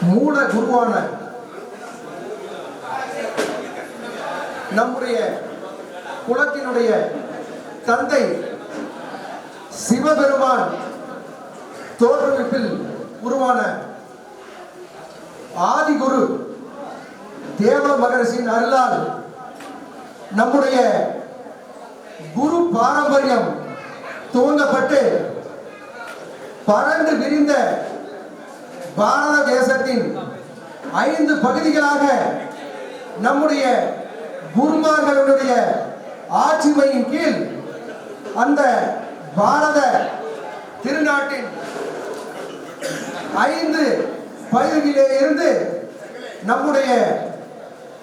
மூல குருவான நம்முடைய குலத்தினுடைய தந்தை சிவபெருமான் தோற்றுவிப்பில் உருவான ஆதிகுரு தேவ மகரிஷியின் அருளால் நம்முடைய குரு பாரம்பரியம் துவங்கப்பட்டு பறந்து விரிந்த பாரத தேசத்தின் 5 பகுதிகளாக நம்முடைய குருமார்களுடைய ஆட்சிமையின் கீழ் அந்த பாரத திருநாட்டின் 5 பகுதியிலே இருந்து நம்முடைய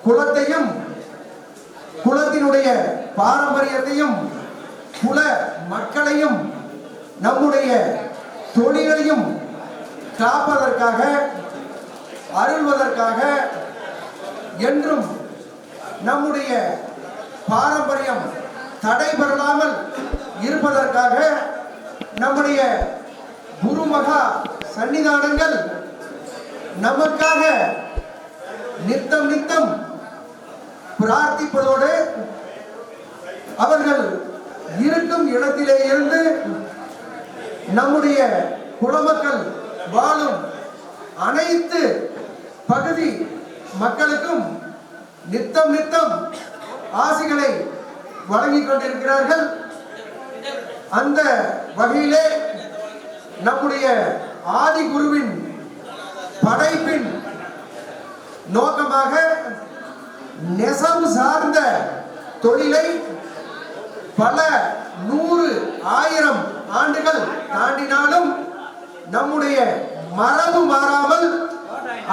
குலத்தையும் குலத்தினுடைய பாரம்பரியத்தையும் குல மக்களையும் நம்முடைய தொழிலையும் காப்பதற்காக அருள்வதற்காக என்றும் நம்முடைய பாரம்பரியம் தடைபெறாமல் இருப்பதற்காக நம்முடைய குருமகா சன்னிதானங்கள் நமக்காக நித்தம் நித்தம் பிரார்த்திப்பதோடு அவர்கள் இருக்கும் இடத்திலே இருந்து நம்முடைய குலமக்கள் வாழும் அனைத்து பகுதி மக்களுக்கும் நித்தம் நித்தம் ஆசிகளை வழங்கிக் கொண்டிருக்கிறார்கள். அந்த வகையிலே நம்முடைய ஆதி குருவின் படைப்பின் நோக்கமாக நெசவு சார்ந்த தொழிலை பல 100 1000 ஆண்டுகள் தாண்டினாலும் நம்முடைய மரபு மாறாமல்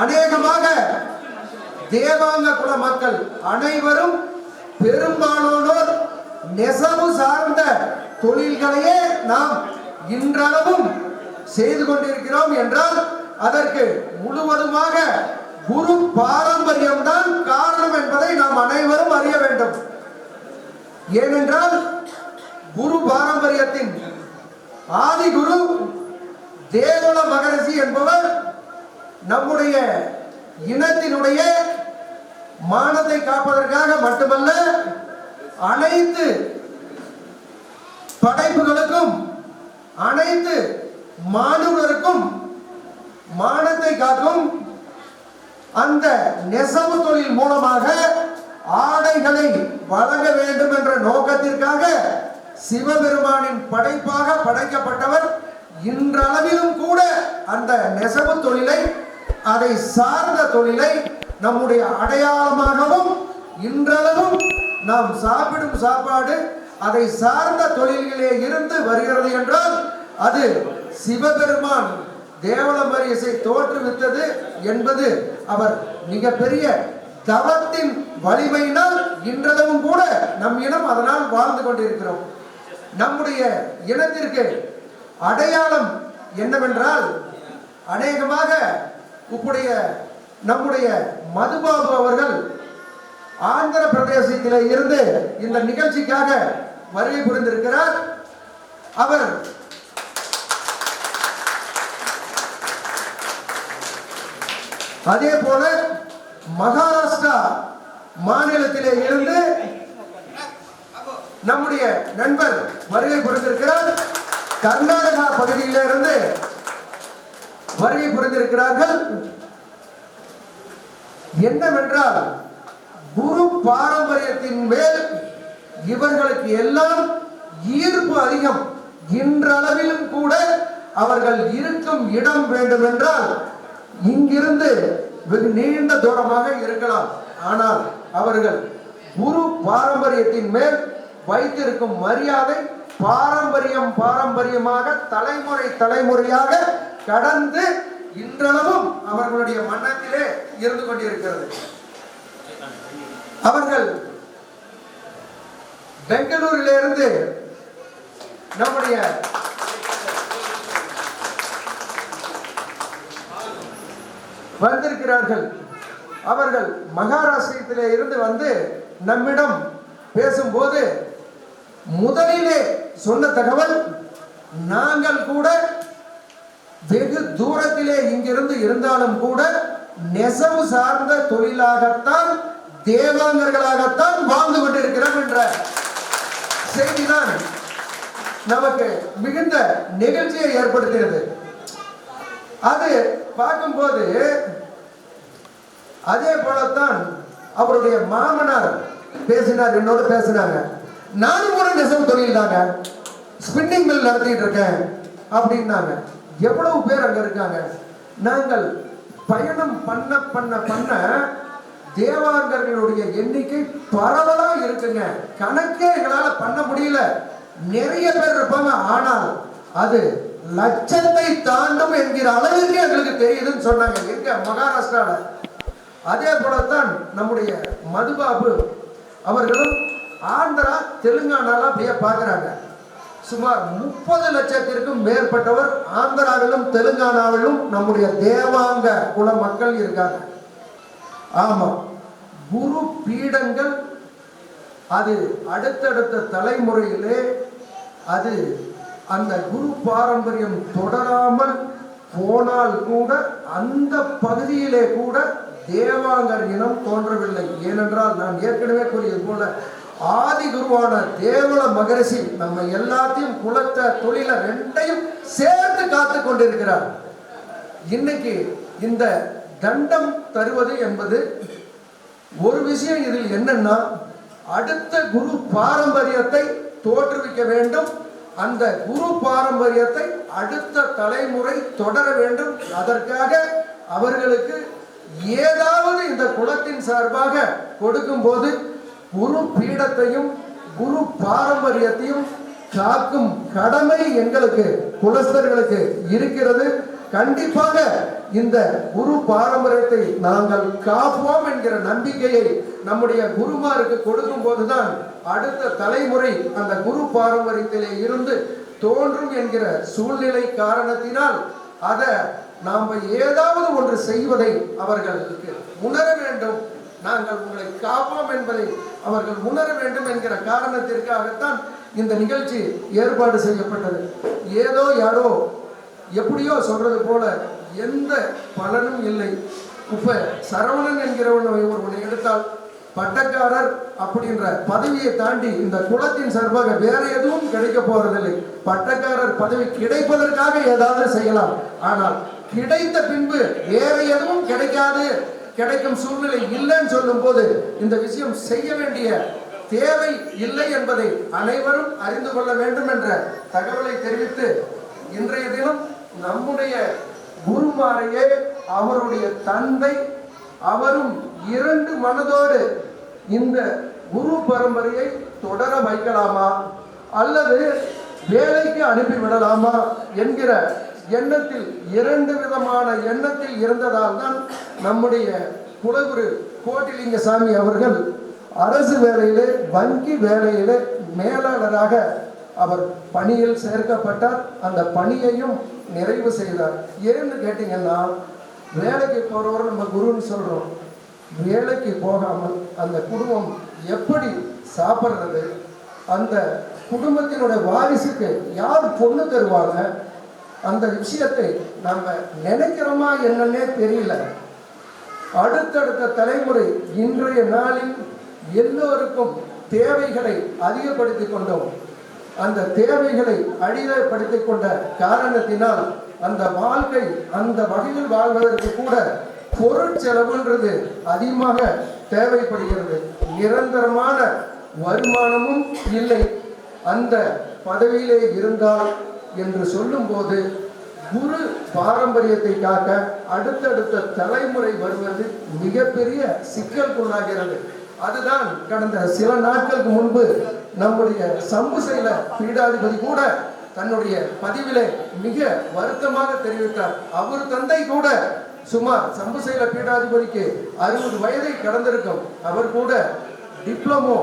அநேகமாக தேவாங்க குல மக்கள் அனைவரும் பெரும்பாலானோர் நெசவு சார்ந்த தொழில்களையே நாம் இன்றளவும் செய்து கொண்டிருக்கிறோம் என்றால் அதற்கு முழுவதுமாக குரு பாரம்பரியம் தான் காரணம் என்பதை நாம் அனைவரும் அறிய வேண்டும். ஏனென்றால் குரு பாரம்பரியத்தின் ஆதி குரு தேவல மகரிஷி என்பவர் நம்முடைய இனத்தினுடைய மானத்தை காப்பதற்காக மட்டுமல்ல அனைத்து படைப்புகளுக்கும் அனைத்து மாணவர்களுக்கும் மானத்தை காக்கும் அந்த நெசவு தொழில் மூலமாக ஆடைகளை வழங்க வேண்டும் என்ற நோக்கத்திற்காக சிவபெருமானின் படைப்பாக படைக்கப்பட்டவர். இன்றளவிலும் கூட அந்த நெசவு தொழிலை அதை சார்ந்த தொழிலை நம்முடைய அடையாளமாகவும் இன்றளவும் நாம் சாப்பிடும் சாப்பாடு அதை சார்ந்த தொழில்களே இருந்து வருகிறது என்றால் அது சிவபெருமான் தேவல மகரிஷியை தோற்றுவித்தது என்பது அவர் மிகப்பெரிய தவத்தின் வலிமையினால் இன்றளவும் கூட நம் இனம் அதனால் வாழ்ந்து கொண்டிருக்கிறோம். நம்முடைய இனத்திற்கு அடையாளம் என்னவென்றால் அநேகமாக நம்முடைய மதுபாபு அவர்கள் ஆந்திர பிரதேசத்திலே இருந்து இந்த நிகழ்ச்சிக்காக வருகை புரிந்திருக்கிறார். அவர் அதே போல மகாராஷ்டிரா மாநிலத்திலே இருந்து நம்முடைய நண்பர் வருகை புரிந்திருக்கிறார். கர்நாடகா பகுதியிலிருந்து வருகை புரிந்திருக்கிறார்கள். என்னவென்றால் குரு பாரம்பரியத்தின் மேல் இவர்களுக்கு எல்லாம் ஈர்ப்பு அதிகம். இன்றளவிலும் கூட அவர்கள் இருக்கும் இடம் வேண்டும் என்றால் இங்கிருந்து வெகு நீண்ட தூரமாக இருக்கலாம். ஆனால் அவர்கள் குரு பாரம்பரியத்தின் மேல் வைத்திருக்கும் மரியாதை பாரம்பரியமாக தலைமுறை தலைமுறையாக கடந்து இன்றளவும் அவர்களுடைய மனத்திலே இருந்து கொண்டிருக்கிறது. அவர்கள் பெங்களூரிலிருந்து நம்முடைய வந்திருக்கிறார்கள். அவர்கள் மகாராஷ்டிரத்திலே இருந்து வந்து நம்மிடம் பேசும்போது முதலிலே சொன்ன தகவல், நாங்கள் கூட வெகு தூரத்திலே இங்கிருந்து இருந்தாலும் கூட நெசவு சார்ந்த தொழிலாகத்தான் தேவாங்கர்களாகத்தான் வாழ்ந்து கொண்டிருக்கிறோம் என்ற செய்திதான் நமக்கு மிகுந்த நிகழ்ச்சியை ஏற்படுத்துகிறது. அது பார்க்கும்போது அதே போலத்தான் அவருடைய மாமனார் பேசினார், என்னோட பேசினாங்க. நானும் கூட நெசவு தொழில் தாங்க, ஸ்பின்னிங் மில் நடத்திட்டு இருக்கேன் அப்படின்னாங்க. எவ்வளவு பேர் அங்க இருக்காங்க. நாங்கள் பயணம் பண்ண பண்ண பண்ண தேவாங்கர்களுடைய எண்ணிக்கை பரவலா இருக்குங்க. கணக்கே எங்களால பண்ண முடியல. நிறைய பேர் இருப்பாங்க, ஆனால் அது லட்சத்தை தாண்டும் என்கிற அளவுக்கு எங்களுக்கு தெரியுதுன்னு சொன்னாங்க. எங்க மகாராஷ்டிரால. அதே போலத்தான் நம்முடைய மதுபாபு அவர்களும் ஆந்திரா தெலுங்கானால அப்படியே பார்க்கிறாங்க. சுமார் 30 லட்சத்திற்கும் மேற்பட்டவர் ஆந்திராவிலும் தெலுங்கானாவிலும் நம்முடைய தேவாங்க குல மக்கள் இருக்காங்க. ஆமா, குரு பீடங்கள் அது அடுத்தடுத்த தலைமுறையிலே அது அந்த குரு பாரம்பரியம் தொடராமல் போனால் கூட அந்த பகுதியிலே கூட தேவாங்கர் இனம் தோன்றவில்லை. ஏனென்றால் நான் ஏற்கனவே கூறியது போல ஆதி குருவான தேவல மகரிஷி நம்ம எல்லாத்தையும் குலத்தை தொழில ரெண்டையும் சேர்த்து காத்து கொண்டிருக்கிறார். இன்னைக்கு இந்த தண்டம் தருவது என்பது ஒரு விஷயம். இதில் என்னன்னா, அடுத்த குரு பாரம்பரியத்தை தோற்றுவிக்க வேண்டும். அந்த குரு பாரம்பரியத்தை அடுத்த தலைமுறை தொடர வேண்டும். அதற்காக அவர்களுக்கு ஏதாவது இந்த குலத்தின் சார்பாக கொடுக்கும் போது குரு பீடத்தையும் குரு பாரம்பரியத்தையும் காக்கும் கடமை எங்களுக்கு குலஸ்தர்களுக்கு இருக்கிறது. கண்டிப்பாக இந்த குரு பாரம்பரியத்தை நாங்கள் காப்போம் என்கிற நம்பிக்கையை நம்முடைய குருமாருக்கு கொடுக்கும் போதுதான் அடுத்த தலைமுறை அந்த குரு பாரம்பரியத்திலே இருந்து தோன்றும் என்கிற சூழ்நிலை காரணத்தினால் அதை நாம் ஏதாவது ஒன்று செய்வதை அவர்களுக்கு உணர வேண்டும். நாங்கள் உங்களை காப்போம் என்பதை அவர்கள் உணர வேண்டும் என்கிற காரணத்திற்காகத்தான் இந்த நிகழ்ச்சி ஏற்பாடு செய்யப்பட்டது. ஏதோ யாரோ எப்படியோ சொல்றது போல எந்த பலனும் இல்லை. இப்ப சரவணன் என்கிறவன் ஒருவனை எடுத்தால் பட்டக்காரர் அப்படின்ற பதவியை தாண்டி இந்த குலத்தின் சார்பாக வேற எதுவும் கிடைக்க போறதில்லை. பட்டக்காரர் பதவி கிடைப்பதற்காக ஏதாவது செய்யலாம், ஆனால் கிடைத்த பின்பு வேற எதுவும் கிடைக்காது, கிடைக்கும் சூழ்நிலை இல்லைன்னு சொல்லும் போது இந்த விஷயம் செய்ய வேண்டிய தேவை இல்லை என்பதை அனைவரும் அறிந்து கொள்ள வேண்டும் என்ற தகவலை தெரிவித்து, இன்றைய தினம் நம்முடைய குருமாரையே அவருடைய தந்தை அவரும் 2 மனதோடு இந்த குரு பரம்பரையை தொடர வைக்கலாமா அல்லது வேலைக்கு அனுப்பிவிடலாமா என்கிற எண்ணத்தில் 2 விதமான எண்ணத்தில் இருந்ததால் தான் நம்முடைய குலகுரு கோட்டிலிங்கசாமி அவர்கள் அரசு வேலையிலே வங்கி வேலையிலே மேலாளராக அவர் பணியில் சேர்க்கப்பட்டார். அந்த பணியையும் நிறைவு செய்தார். ஏன்னு கேட்டீங்கன்னா, வேலைக்கு போறவர் நம்ம குருன்னு சொல்றோம். வேலைக்கு போகாமல் அந்த குடும்பம் எப்படி சாப்பிட்றது, அந்த குடும்பத்தினுடைய வாரிசுக்கு யார் பொண்ணு தருவாங்க, அந்த விஷயத்தை நம்ம நினைக்கிறோமா என்னன்னே தெரியல. அடுத்தடுத்த தலைமுறை இன்றைய நாளில் எல்லோருக்கும் தேவைகளை அதிகப்படுத்தி கொண்டோம். அந்த தேவைகளை அடிமைப்படுத்திக் கொண்ட காரணத்தினால் அந்த வாழ்க்கை அந்த வகையில் வாழ்வதற்கு கூட பொருட்செலவுன்றது அதிகமாக தேவைப்படுகிறது. நிரந்தரமான வருமானமும் இல்லை. அந்த பதவியிலே இருந்தால் என்று சொல்லும் போது குரு பாரம்பரியத்தை காக்க அடுத்தடுத்த தலைமுறை வருவது மிகப்பெரிய சிக்கலுக்குள்ளாகிறது. அதுதான் கடந்த சில நாட்களுக்கு முன்பு நம்முடைய சம்புசைல பீடாதிபதி கூட தன்னுடைய பதிவிலே மிக வருத்தமாக தெரிவித்தார். அவர் தந்தை கூட சுமார் சம்புசைல பீடாதிபதிக்கு 60 வயதை கடந்திருக்கும். அவர் கூட டிப்ளமோ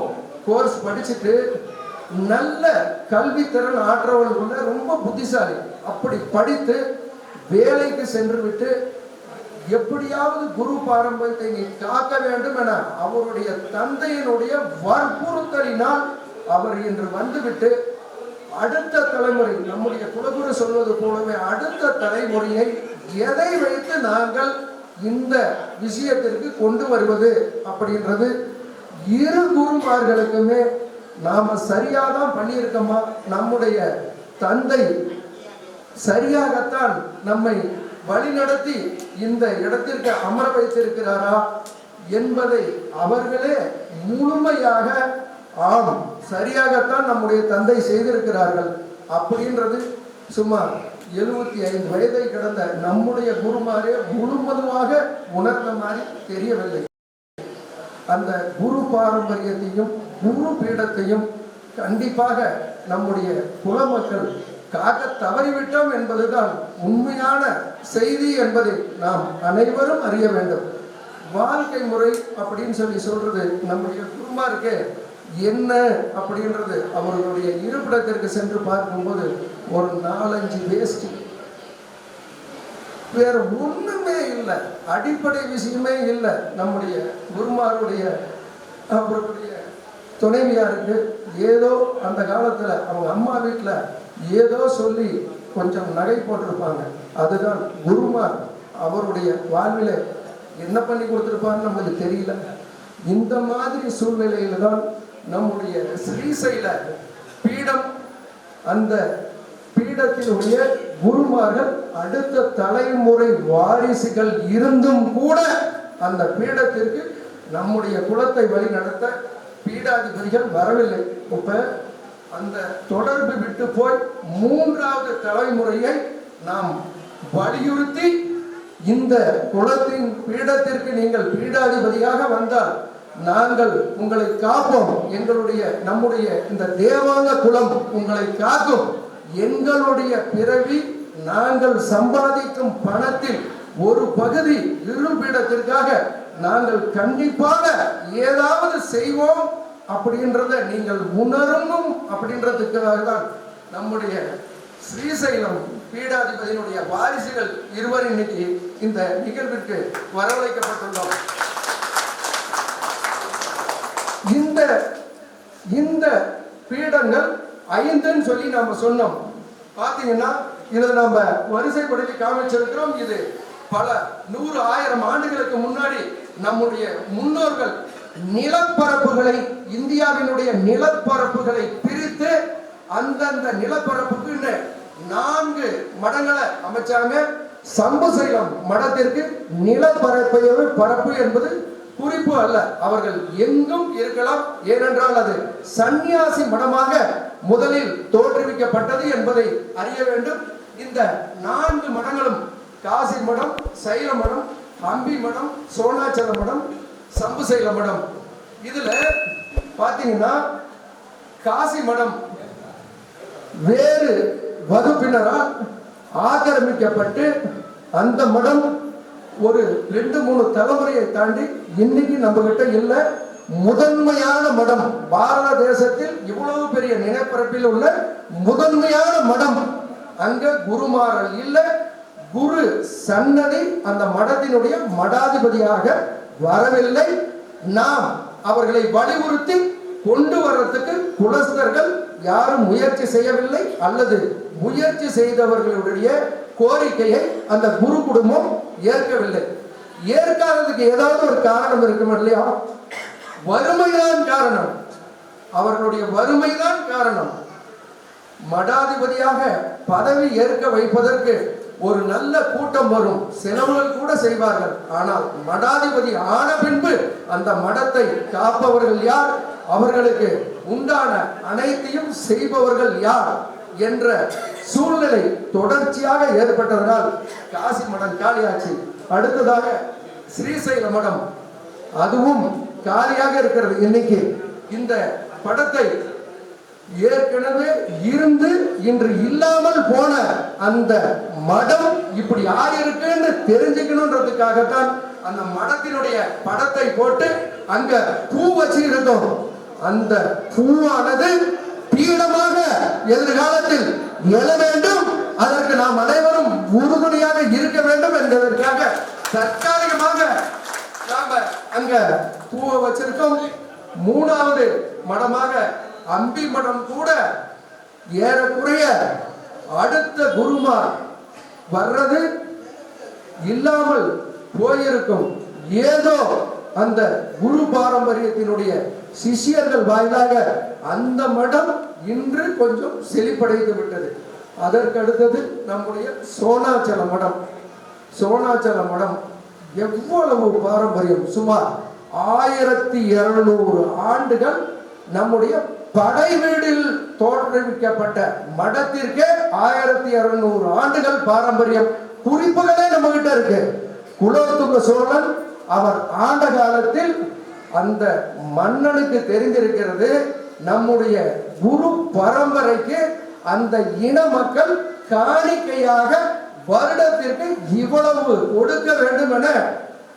கோர்ஸ் படிச்சுட்டு நல்ல கல்வி திறன் ஆற்றவர்களுக்குள்ள ரொம்ப புத்திசாலி. அப்படி படித்து வேலைக்கு சென்று விட்டு எப்படியாவது குரு பாரம்பரியத்தை நீ காக்க வேண்டும் என அவருடைய தந்தையினுடைய வற்புறுத்தலினால் அவர் இன்று வந்துவிட்டு அடுத்த தலைமுறை, நம்முடைய குலகுரு சொல்வது போலவே அடுத்த தலைமுறையை எதை வைத்து நாங்கள் இந்த விஷயத்திற்கு கொண்டு வருவது அப்படின்றது இரு குருமார்களுக்குமே நாம சரியாதான் பண்ணியிருக்கோமா, நம்முடைய தந்தை சரியாகத்தான் நம்மை வழிநடத்தி இந்த இடத்திற்கு அமர வைத்திருக்கிறாரா என்பதை அவர்களே முழுமையாக ஆம் சரியாகத்தான் நம்முடைய தந்தை செய்திருக்கிறார்கள் அப்படின்றது சுமார் 75 வயதை கடந்த நம்முடைய குருமாரே முழுவதுமாக உணர்ந்த மாதிரி தெரியவில்லை. அந்த குரு பாரம்பரியத்தையும் குரு பீடத்தையும் கண்டிப்பாக நம்முடைய குலமக்கள் காக்க தவறிவிட்டோம் என்பதுதான் உண்மையான செய்தி என்பதை நாம் அனைவரும் அறிய வேண்டும். வாழ்க்கை முறை அப்படின்னு சொல்றது நம்முடைய குருமாருக்கு என்ன அப்படின்றது அவர்களுடைய இருப்பிடத்திற்கு சென்று பார்க்கும்போது ஒரு 4-5 வேஷ்டி, வேற ஒண்ணுமே இல்லை, அடிப்படை விஷயமே இல்லை. நம்முடைய குருமாருடைய அவர்களுடைய துணைவியாருக்கு ஏதோ அந்த காலத்துல அவங்க அம்மா வீட்டுல ஏதோ சொல்லி கொஞ்சம் நகை போட்டிருப்பாங்க. அதுதான் குருமார் அவருடைய வாழ்வில என்ன பண்ணி கொடுத்திருப்பான்னு நமக்கு தெரியல. இந்த மாதிரி சூழ்நிலையில தான் நம்முடைய ஸ்ரீசைல பீடம், அந்த பீடத்தினுடைய குருமார்கள் அடுத்த தலைமுறை வாரிசுகள் இருந்தும் கூட அந்த பீடத்திற்கு நம்முடைய குலத்தை வழி நடத்த பீடாதிபதிகள் வரவில்லை. இப்ப அந்த தொடர்பு விட்டு போய் 3வது தலைமுறையை நாம் வலியுறுத்தி இந்த குலத்தின் பீடத்திற்கு நீங்கள் பீடாதிபதியாக வந்தால் நாங்கள் உங்களை காப்போம், நம்முடைய இந்த தேவாங்க குலம் உங்களை காக்கும், எங்களுடைய பிறவி நாங்கள் சம்பாதிக்கும் பணத்தில் ஒரு பகுதி இருபீடத்திற்காக நாங்கள் கண்டிப்பாக ஏதாவது செய்வோம் அப்படின்றத நீங்கள் உணரணும் அப்படின்றதுக்காக தான் நம்முடைய ஸ்ரீசைலம் பீடாதிபதியினுடைய வாரிசுகள் இருவர் இன்னைக்கு இந்த நிகழ்விற்கு வரவழைக்கப்பட்டுள்ளோம். இந்த பீடங்கள் 5ன்னு சொல்லி நாம சொன்னோம். பாத்தீங்கன்னா இதை நாம வரிசைப்படுத்தி காமிச்சிருக்கிறோம். இது பல 100-1000 ஆண்டுகளுக்கு முன்னாடி நம்முடைய முன்னோர்கள் நிலப்பரப்புகளை, இந்தியாவினுடைய நிலப்பரப்புகளை பிரித்து அந்தந்த நிலப்பரப்புக்கு 4 மடங்களை அமைச்சாங்க. சம்புசைலம் மடத்திற்கு பரப்பு என்பது குறிப்பு அல்ல, அவர்கள் எங்கும் இருக்கலாம். ஏனென்றால் அது சந்நியாசி மடமாக முதலில் தோற்றுவிக்கப்பட்டது என்பதை அறிய வேண்டும். இந்த 4 மடங்களும் காசி மடம், சைல மடம், அம்பி மடம், சோனாச்சல மடம், சம்புசைல மடம். இதுல பாத்தீங்கன்னா காசி மடம் வேறு வகுப்பினரால் ஆக்கிரமிக்கப்பட்டு அந்த மடம் ஒரு 2-3 தலைமுறையை தாண்டி இன்னைக்கு நம்ம கிட்ட இல்ல. முதன்மையான மடம் பாரத தேசத்தில் இவ்வளவு பெரிய நிலப்பரப்பில் உள்ள முதன்மையான மடம், அங்க குருமார்கள் இல்ல. குரு சன்னதி அந்த மடத்தினுடைய மடாதிபதியாக வரவில்லை. நாம் அவர்களை வலியுறுத்தி கொண்டு வர்றதுக்கு குலஸ்தர்கள் யாரும் முயற்சி செய்யவில்லை, அல்லது முயற்சி செய்தவர்களுடைய கோரிக்கையை அந்த குரு குடும்பம் ஏற்கவில்லை. ஏற்காததுக்கு ஏதாவது ஒரு காரணம் இருக்கும் இல்லையா? வறுமைதான் காரணம், அவர்களுடைய வறுமைதான் காரணம். மடாதிபதியாக பதவி ஏற்க வைப்பதற்கு ஒரு நல்ல கூட்டம் வரும், செலவுகள் கூட செய்வார்கள். ஆனால் மடாதிபதி ஆன பின்பு அந்த மடத்தை காப்பவர்கள் யார், அவர்களுக்கு உண்டான அனைத்தையும் செய்பவர்கள் யார் என்ற சூழ்நிலை தொடர்ச்சியாக ஏற்பட்டதனால் காசி மடம் காலியாச்சு. அடுத்ததாக ஸ்ரீசைல மடம், அதுவும் காலியாக இருக்கிறது. இன்னைக்கு இந்த படத்தை ஏற்கனவே இருந்து இன்று இல்லாமல் போன அந்த மடம் இப்படி ஆயிருக்குன்னு தெரிஞ்சுக்கணுன்றதுக்காகத்தான் அந்த மடத்தினுடைய படத்தை போட்டு அங்க பூ வச்சு இருந்தோம். அந்த பூவானது பீடமாக எதிர்காலத்தில் எழ வேண்டும், அதற்கு நாம் அனைவரும் உறுதுணையாக இருக்க வேண்டும் என்பதற்காக தற்காலிகமாக நாம அங்க பூவை வச்சிருக்கோம். 3வது மடமாக அம்பி மடம் கூட ஏறக்குறைய அடுத்த குருமார் வர்றது இல்லாமல் போயிருக்கும். ஏதோ அந்த குரு பாரம்பரியத்தினுடைய சிஷ்யர்கள் வாயிலாக அந்த மடம் இன்று கொஞ்சம் செழிப்படைந்து விட்டது. அதற்கு அடுத்தது நம்முடைய சோணாச்சல மடம். சோணாச்சல மடம் எவ்வளவு பாரம்பரியம்! சுமார் 1200 ஆண்டுகள் நம்முடைய படை வீடில் தோற்றுவிக்கப்பட்ட மடத்திற்கே 1200 ஆண்டுகள் பாரம்பரியம். குறிப்புகளே நம்ம கிட்ட இருக்கு. குலோத்துங்க சோழன் அவர் ஆண்ட காலத்தில் அந்த மன்னனுக்கு தெரிந்திருக்கிறது, நம்முடைய குரு பரம்பரைக்கு அந்த இன மக்கள் காணிக்கையாக வருடத்திற்கு இவ்வளவு கொடுக்க வேண்டும் என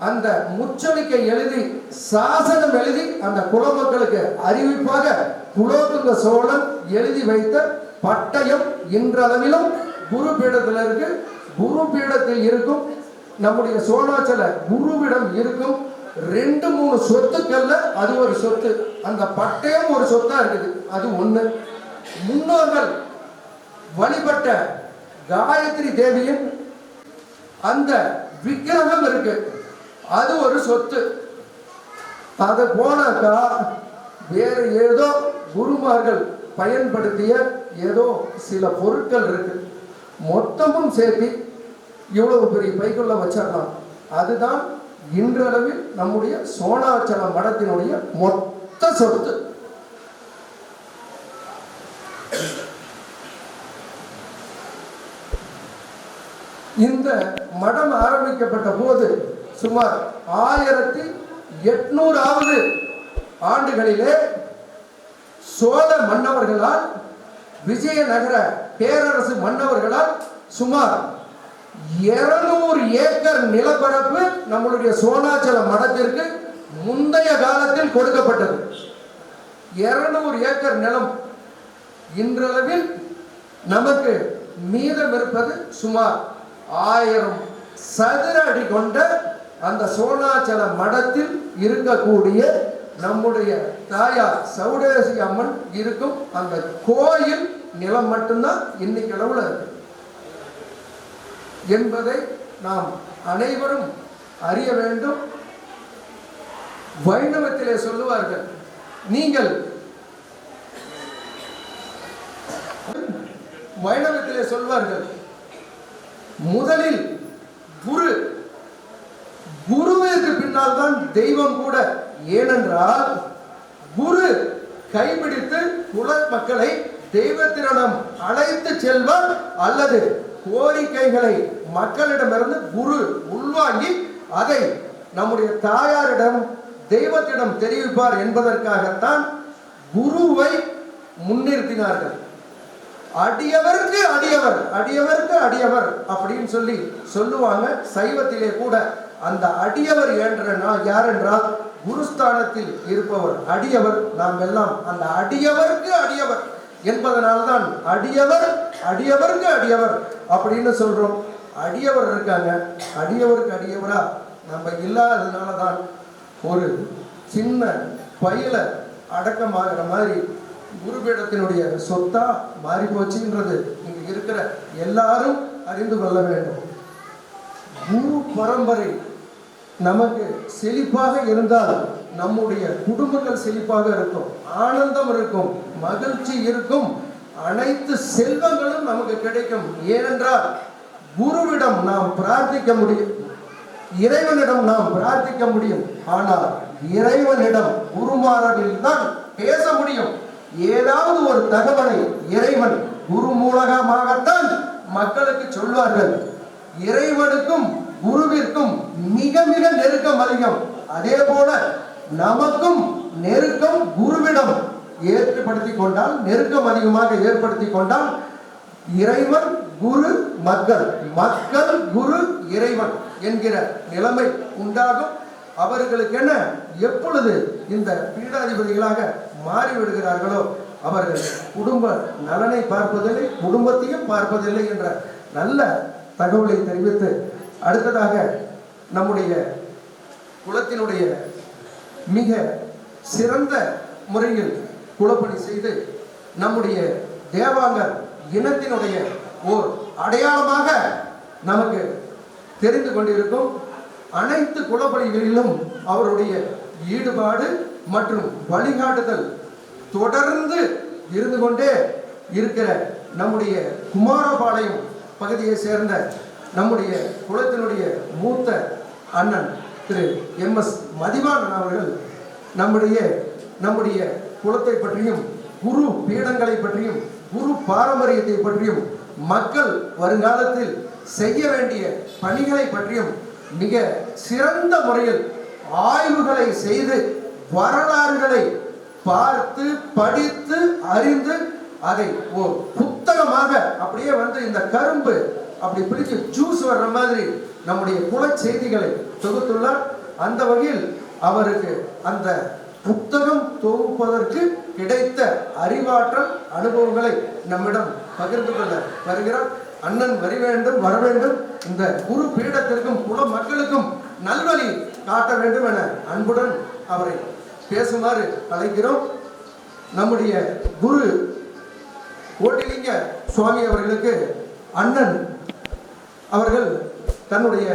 அந்த முச்சலிக்கை எழுதி சாசனம் எழுதி அந்த குல மக்களுக்கு அறிவிப்பாக குலோத்துங்க சோழன் எழுதி வைத்த பட்டயம் இன்றளவிலும் குரு பீடத்தில் இருக்கு. குரு பீடத்தில் இருக்கும் நம்முடைய சோணாச்சல குருவிடம் இருக்கும் 2-3 சொத்துக்கள்ல அது ஒரு சொத்து. அந்த பட்டயம் ஒரு சொத்தா இருக்குது. அது ஒண்ணு. முன்னோர்கள் வழிபட்ட காயத்ரி தேவியின் அந்த விக்கிரகம் இருக்கு. அது ஒரு சொத்து. அது போனாக்கா வேற ஏதோ குருமார்கள் பயன்படுத்திய ஏதோ சில பொருட்கள் இருக்கு. மொத்தமும் சேர்த்து இவ்வளவு பெரிய பைக்குள்ள வச்சிடலாம். அதுதான் இன்றளவில் நம்முடைய சோணாச்சல மடத்தினுடைய மொத்த சொத்து. இந்த மடம் ஆரம்பிக்கப்பட்ட போது சுமார் 1800வது ஆண்டுகளிலே சோழ மன்னவர்களால், விஜயநகர பேரரசு மன்னவர்களால் சுமார் 200 ஏக்கர் நிலப்பரப்பு நம்மளுடைய சோணாச்சல மடத்திற்கு முந்தைய காலத்தில் கொடுக்கப்பட்டது. 200 ஏக்கர் நிலம். இன்றளவில் நமக்கு மீதம் இருப்பது சுமார் 1000 சதுர அடி கொண்ட அந்த சோணாச்சல மடத்தில் இருக்கக்கூடிய நம்முடைய தாயார் சௌடேசி அம்மன் இருக்கும் அந்த கோயில் நிலம் மட்டும்தான் இன்னைக்கு அளவுல இருக்கு என்பதை நாம் அனைவரும் அறிய வேண்டும். வைணவத்திலே சொல்லுவார்கள், நீங்கள் வைணவத்திலே சொல்வார்கள், முதலில் குருவிற்கு பின்னால் தான் தெய்வம் கூட. ஏனென்றால் குரு கைப்பிடித்து குல மக்களை தெய்வத்திடம் அழைத்து செல்வார், அல்லது கோரிக்கைகளை மக்களிடமிருந்து குரு உள்வாங்கி அதை நம்முடைய தாயாரிடம் தெய்வத்திடம் தெரிவிப்பார் என்பதற்காகத்தான் குருவை முன்னிறுத்தினார்கள். அடியவருக்கு அடியவர், அடியவருக்கு அடியவர் அப்படின்னு சொல்லி சொல்லுவாங்க. சைவத்திலே கூட அந்த அடியவர் என்ற யார் என்றால் குருஸ்தானத்தில் இருப்பவர் அடியவர். நாம் எல்லாம் அந்த அடியவருக்கு அடியவர் என்பதனால்தான் அடியவர் அடியவருக்கு அடியவர் அப்படின்னு சொல்றோம். அடியவர் இருக்காங்க, அடியவருக்கு அடியவரா நம்ம இல்லாததுனாலதான் ஒரு சின்ன பையில அடக்கமாகிற மாதிரி குருபீடத்தினுடைய சொத்தா மாறி போச்சுன்றது இங்க இருக்கிற எல்லாரும் அறிந்து கொள்ள வேண்டும். குரு பரம்பரை நமக்கு செழிப்பாக இருந்தால் நம்முடைய குடும்பங்கள் செழிப்பாக இருக்கும், ஆனந்தம் இருக்கும், மகிழ்ச்சி இருக்கும், அனைத்து செல்வங்களும் நமக்கு கிடைக்கும். ஏனென்றால் குருவிடம் நாம் பிரார்த்திக்க முடியும், இறைவனிடம் நாம் பிரார்த்திக்க முடியும். ஆனால் இறைவனிடம் குருமாரில் தான் பேச முடியும். ஏதாவது ஒரு தகவலை இறைவன் குரு மூலமாகத்தான் மக்களுக்கு சொல்வார்கள். இறைவனுக்கும் குருவிற்கும் மிக மிக நெருக்கம் அதிகம். அதே போல நமக்கும் நெருக்கம் குருவிடம் ஏற்படுத்தி கொண்டால், நெருக்கம் அதிகமாக ஏற்படுத்தி கொண்டால், இறைவன் குரு மக்கள், மக்கள் குரு இறைவன் என்கிற நிலைமை உண்டாகும். அவர்களுக்கு என்ன, எப்பொழுது இந்த பீடாதிபதிகளாக மாறிவிடுகிறார்களோ அவர்கள் குடும்ப நலனை பார்ப்பதில்லை, குடும்பத்தையும் பார்ப்பதில்லை என்ற நல்ல தகவலை தெரிவித்து, அடுத்ததாக நம்முடைய குலத்தினுடைய மிக சிறந்த முறையில் குலப்பணி செய்து நம்முடைய தேவாங்கர் இனத்தினுடைய ஓர் அடையாளமாக நமக்கு தெரிந்து கொண்டிருக்கும் அனைத்து குலப்பணிகளிலும் அவருடைய ஈடுபாடு மற்றும் வழிகாட்டுதல் தொடர்ந்து இருந்து கொண்டே இருக்கிற நம்முடைய குமாரபாளையம் பகுதியை சேர்ந்த நம்முடைய குலத்தினுடைய மூத்த அண்ணன் திரு MS மதிவாணன் அவர்கள் நம்முடைய குலத்தை பற்றியும் குரு பீடங்களை பற்றியும் குரு பாரம்பரியத்தை பற்றியும் மக்கள் வருங்காலத்தில் செய்ய வேண்டிய பணிகளை பற்றியும் மிக சிறந்த முறையில் ஆய்வுகளை செய்து வரலாறுகளை பார்த்து படித்து அறிந்து அதை ஒரு புத்தகமாக அப்படியே இந்த கரும்பு அப்படி பிடிச்சு ஜூஸ் வர்ற மாதிரி நம்முடைய குல செய்திகளை தொகுத்துள்ளார். அந்த வகையில் அவருக்கு அந்த புத்தகம் தொகுப்பதற்கு கிடைத்த அறிவாற்றல் அனுபவங்களை நம்மிடம் பகிர்ந்து கொள்ள வருகிறார். அண்ணன் வர வேண்டும். இந்த குரு பீடத்திற்கும் குல மக்களுக்கும் நல்வழி காட்ட வேண்டும் என அன்புடன் அவரை பேசுமாறு அழைக்கிறோம். நம்முடைய குரு கோட்டிலிங்க சுவாமி அவர்களுக்கு அண்ணன் அவர்கள் தன்னுடைய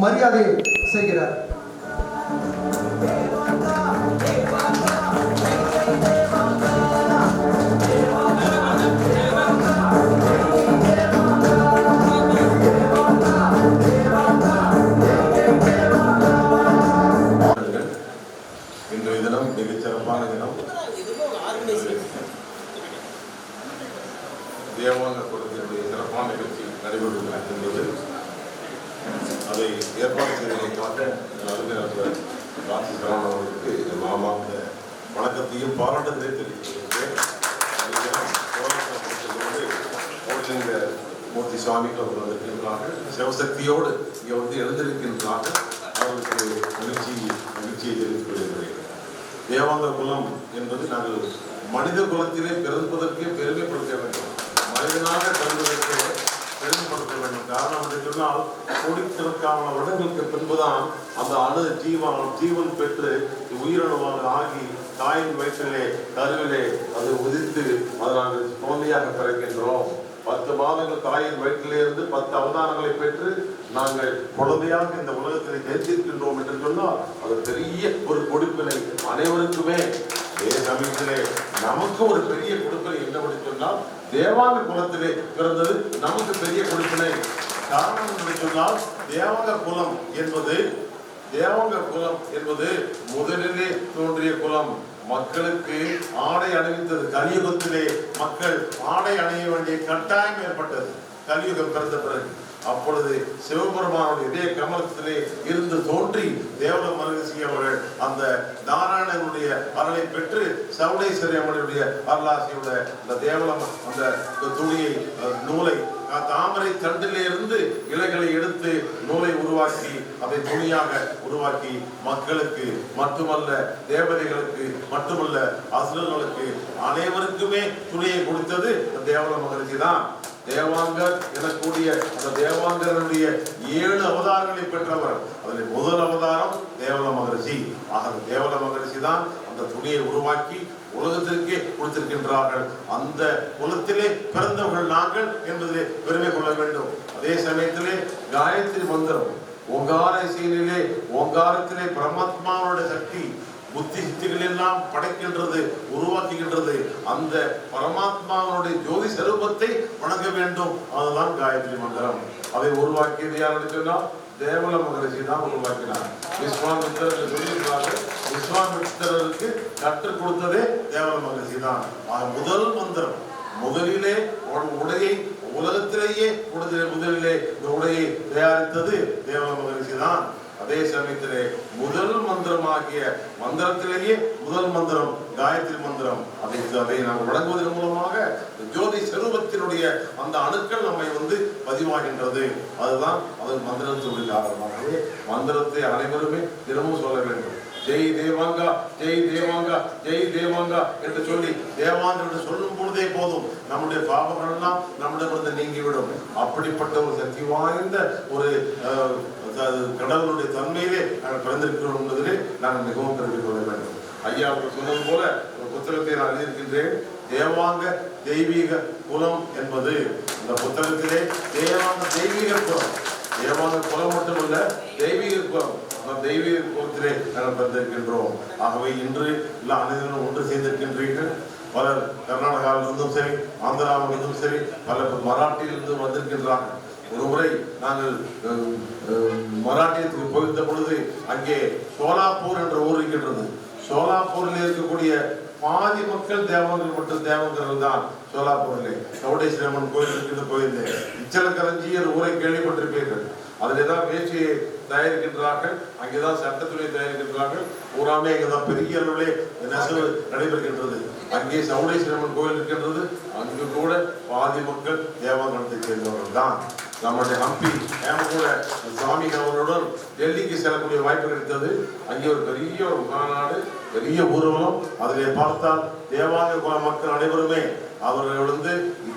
மரியாதையை செய்கிறார். இன்றைய தினம் மிகச்சிறப்பான தினம். தேவாங்க குலத்தினுடைய சிறப்பான நிகழ்ச்சி நடைபெறுகிறது. அதை ஏற்பாடு செய்ததற்காக அறிஞர் ராசிகரன் அவர்களுக்கு என் மாமாந்த வணக்கத்தையும் பாராட்டத்தையும் தெரிவித்திருக்கிறேன். கோட்டிலிங்க மூர்த்தி சுவாமிகள் அவர்கள் வந்திருக்கின்றார்கள். சிவசக்தியோடு இங்கே எழுந்திருக்கின்றார்கள். அவர்களுக்கு மகிழ்ச்சியை தெரிவித்துக் கொள்கிறேன். தேவாங்க குலம் என்பது நாங்கள் மனித குலத்திலே பிறப்பதற்கே பெருமைப்படுத்த வேண்டும். மனிதனாக பிறந்ததற்கு பெருமைப்படுத்த வேண்டும். காரணம் என்று சொன்னால் கோடிக்கணக்கான வருடங்களுக்கு பின்புதான் அந்த அணு ஜீவன் பெற்று உயிரணுவாக ஆகி தாயின் வயிற்றிலே கருவிலே அது உதித்து அதை நாங்கள் குழந்தையாக பிறக்கின்றோம். 10 மாதங்கள் தாயின் வயிற்றிலே இருந்து 10 அவதாரங்களை பெற்று நாங்கள் குழந்தையாக இந்த உலகத்திலே ஜெயித்திருக்கின்றோம் என்று சொன்னால் அது பெரிய ஒரு கொடுப்பினை அனைவருக்குமே. அதே சமயத்திலே நமக்கு ஒரு பெரிய கொடுப்பினை என்னவென்று சொன்னால் தேவாங்க குலத்திலே பிறந்தது நமக்கு பெரிய கொடுப்பினை. காரணம் என்று சொன்னால் தேவாங்க குலம் என்பது முதலிலே தோன்றிய குலம். மக்களுக்கு ஆடை அணிவித்தது. கலியுகத்திலே மக்கள் ஆடை அணிய வேண்டிய கட்டாயம் ஏற்பட்டது கலியுகம் பிறந்த பிறகு. அப்பொழுது சிவபெருமானுடைய இதே கமலத்திலே இருந்து தோன்றி தேவல மகரிஷி அவர்கள் அந்த நாராயணனுடைய அருளை பெற்று சவுளேஸ்வரி அம்மனுடைய அருளாசியோட அந்த தேவலம் அந்த துணியை நூலை தாமரை தண்டிலே இருந்து இலைகளை எடுத்து நூலை உருவாக்கி அதை துணியாக உருவாக்கி மக்களுக்கு மட்டுமல்ல தேவதைகளுக்கு மட்டுமல்ல அசுரர்களுக்கு அனைவருக்குமே துணியை கொடுத்தது தேவல மகரிஷி தான். தேவாங்கர் எனக்கூடிய அந்த தேவாங்கருடைய 7 அவதாரங்களை பெற்றவர். அதில் முதல் அவதாரம் தேவல மகரிஷி. ஆக தேவல மகரிஷி தான் அந்த துணியை உருவாக்கி உலகத்திற்கே கொடுத்திருக்கின்றார்கள். அந்த குலத்திலே பிறந்தவர்கள் நாங்கள் என்பதிலே பெருமை கொள்ள வேண்டும். அதே சமயத்திலே காயத்ரி மந்திரம் ஓங்கார இசையிலே ஓங்காரத்திலே பரமாத்மாவோட சக்தி புத்தி சித்திகள் எல்லாம் படைக்கின்றது, உருவாக்குகின்றது. அந்த பரமாத்மாவுடைய ஜோதி ஸ்வரூபத்தை வணங்க வேண்டும். அதுதான் காயத்ரி மந்திரம். அதை உருவாக்கியது யாருன்னு சொன்னால் தேவல மகரிஷி தான் உருவாக்கினார். விஸ்வாமித்திரர் சொல்லியிருக்கிறார்கள். விஸ்வாமித்திரருக்கு கற்றுக் கொடுத்ததே தேவல மகரிஷி தான். முதல் மந்திரம் முதலிலே உடையை உலகத்திலேயே முதலிலே இந்த உடையை தயாரித்தது தேவல மகரிஷி தான். அதே சமயத்திலே முதல் மந்திரமாகிய மந்திரத்திலேயே முதல் மந்திரம் காயத்ரி மந்திரம். அதை நாம் வழங்குவதன் மூலமாக ஜோதி ஸ்வரூபத்தினுடைய அந்த அணுக்கள் நம்மை பதிவாகின்றது. அதுதான் அது மந்திரத்தினுடைய ஆரம்பமாகவே மந்திரத்தை அனைவருமே தினமும் சொல்ல வேண்டும். ஜெய் தேவாங்கா, ஜெய் தேவாங்கா, ஜெய் தேவாங்கா என்று சொல்லி தேவாங்க என்று சொல்லும் பொழுதே போதும் நம்முடைய பாவங்கள் எல்லாம் நம்மிடமிருந்து நீங்கிவிடும். அப்படிப்பட்ட ஒரு சக்தி வாய்ந்த ஒரு கடவுளுடைய தன்மையிலே நாங்கள் பிறந்திருக்கிறோம் என்பதிலே நாங்கள் மிகவும் பெருமைக் கொள்ள வேண்டும். ஐயா அவர்கள் சொன்னது போல ஒரு புத்தகத்தை நான் எழுதியிருக்கின்றேன். தேவாங்க தெய்வீக குலம் என்பது இந்த புத்தகத்திலே தேவாங்க தெய்வீக குலம். தேவாங்க குலம் மட்டுமல்ல தெய்வீக குலம். தெய்வீக குலத்திலே நாங்கள் பிறந்திருக்கின்றோம். ஆகவே இன்று எல்லா அனைவரும் ஒன்று சேர்ந்திருக்கின்றீர்கள். பலர் கர்நாடகாவிலிருந்தும் சரி, ஆந்திராவிலிருந்தும் சரி, பலர் மராட்டியிலிருந்தும் வந்திருக்கின்றார்கள். ஒரு முறை நாங்கள் மராட்டியத்துக்கு போயிருந்த பொழுது அங்கே சோலாப்பூர் என்ற ஊர் இருக்கின்றது. சோலாப்பூரில் இருக்கக்கூடிய பாதி மக்கள் தேவங்கள் மற்றும் தேவங்கள் தான். சோலாப்பூரிலே சவுடேஸ்வரம்மன் கோயில் இருக்கின்ற போயிருந்தேன். இச்சலக்கரஞ்சி என்ற ஊரை கேள்விப்பட்டிருப்பீர்கள். அதில் தான் வேஷ்டியை தயாரிக்கின்றார்கள், அங்கேதான் சட்டத்துறை தயாரிக்கின்றார்கள். பூராமே அங்கேதான் பெரிய அளவிலே நெசவு நடைபெறுகின்றது. அங்கே சவுடேஸ்வரம்மன் கோயில் இருக்கின்றது. அங்கு கூட பாதி மக்கள் தேவகணத்தை சேர்ந்தவர்கள் தான். நம்முடைய ஹம்பி கூட சுவாமி அவர்களுடன் டெல்லிக்கு செல்லக்கூடிய வாய்ப்பு கிடைத்தது. அங்கே ஒரு பெரிய ஒரு மாநாடு, பெரிய ஊர்வலம். அதிலே பார்த்தால் தேவாங்க குல மக்கள் அனைவருமே அவர்கள்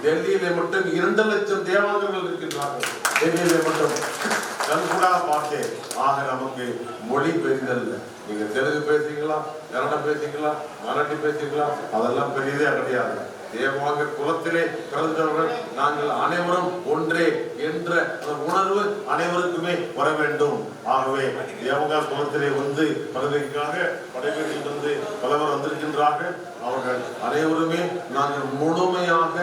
டெல்லியிலே மட்டும் 2 லட்சம் தேவாங்கங்கள் இருக்கின்றார்கள். டெல்லியிலே மட்டும் கண்கூடா பார்த்தேன். ஆக நமக்கு மொழி பெரிதல்ல. நீங்க தெலுங்கு பேசுறீங்களா, கன்னடம் பேசுறீங்களா, மராட்டி பேசுறீங்களா, அதெல்லாம் பெரியதே கிடையாது. தேவாங்க குலத்திலே பிறந்தவர்கள் நாங்கள் அனைவரும் ஒன்றே என்ற உணர்வு அனைவருக்குமே வர வேண்டும். ஆகவே தேவங்க குலத்திலே பிறந்ததற்காக படைவீட்டிலிருந்து பலவர் வந்திருக்கின்றார்கள். அவர்கள் அனைவருமே நாங்கள் முழுமையாக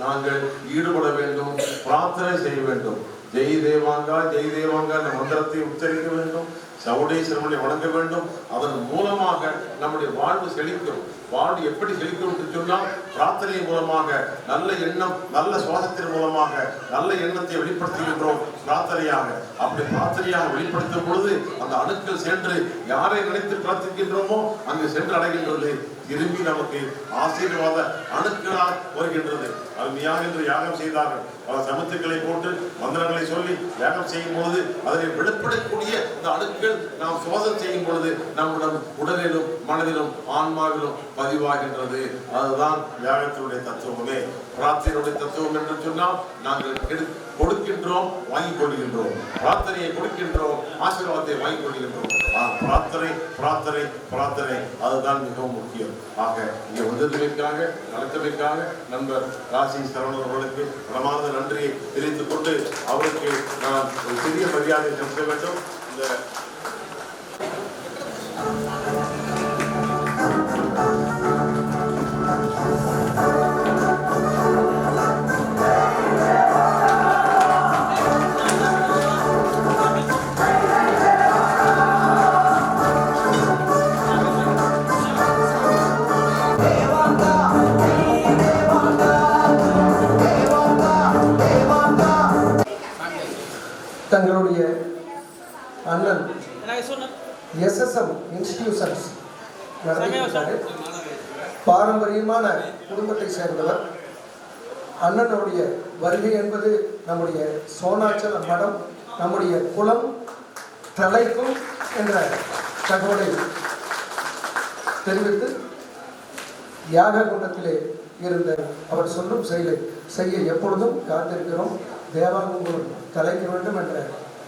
நாங்கள் ஈடுபட வேண்டும், பிரார்த்தனை செய்ய வேண்டும். ஜெய் தேவாங்கா ஜெய் தேவாங்கா என்ற மந்திரத்தை உச்சரிக்க வேண்டும். சவுடேஸ்வரனை வணங்க வேண்டும். அதன் மூலமாக நம்முடைய வாழ்வு செழிக்கும். வாழ்வு எப்படி செழிக்கும் என்று சொன்னால் பிரார்த்தனை மூலமாக, நல்ல எண்ணம், நல்ல சுவாசத்தின் மூலமாக நல்ல எண்ணத்தை வெளிப்படுத்துகின்றோம் பிரார்த்தனையாக. அப்படி பிரார்த்தனையாக வெளிப்படுத்தும் பொழுது அந்த அணுக்கள் சென்று யாரை நினைத்து பிரார்த்திக்கின்றோமோ அங்கு சென்று அடைகின்றது. திரும்பி நமக்கு ஆசீர்வாத அணுக்களாக வருகின்றது. அருமையாக என்று யாகம் செய்தார்கள். பல சமத்துக்களை போட்டு மந்திரங்களை சொல்லி யாகம் செய்யும் பொழுது அதனை வெளிப்படக்கூடிய இந்த அணுக்கள் நாம் சோதனை செய்யும் பொழுது நம்முடைய உடலிலும் மனதிலும் ஆன்மாவிலும் பதிவாகின்றது. அதுதான் யாகத்தினுடைய தத்துவமே. பிரார்த்தனையுடைய தத்துவம் என்று சொன்னால் நாங்கள் கொடுக்கின்றோம், வாங்கிக் கொள்கின்றோம். பிரார்த்தனையை கொடுக்கின்றோம், ஆசீர்வாதத்தை வாங்கிக் கொள்கின்றோம். பிரார்த்தனை பிரார்த்தனை பிரார்த்தனை அதுதான் மிகவும் முக்கியம். ஆக இங்கே வந்ததுமைக்காக, நடத்தமைக்காக நண்பர் ராசி சரவணன் அவர்களுக்கு மனமார்ந்த நன்றியை தெரிவித்துக் கொண்டு அவருக்கு நான் ஒரு சிறிய மரியாதை செலுத்த வேண்டும். இந்த தங்களுடைய அண்ணன் SSM இன்ஸ்டிடியூஷன்ஸ் நடத்தியிருக்காரு. பாரம்பரியமான குடும்பத்தை சேர்ந்தவர். அண்ணனுடைய வருகை என்பது நம்முடைய சோனாச்சல மடம், நம்முடைய குலம் தலைக்கும் என்ற தகவலை தெரிவித்து யாக குண்டத்திலே இருந்த அவர் சொல்லும் செயலை செய்ய எப்பொழுதும் காத்திருக்கிறோம். தேவாங்கம் தலைக்க வேண்டும் என்ற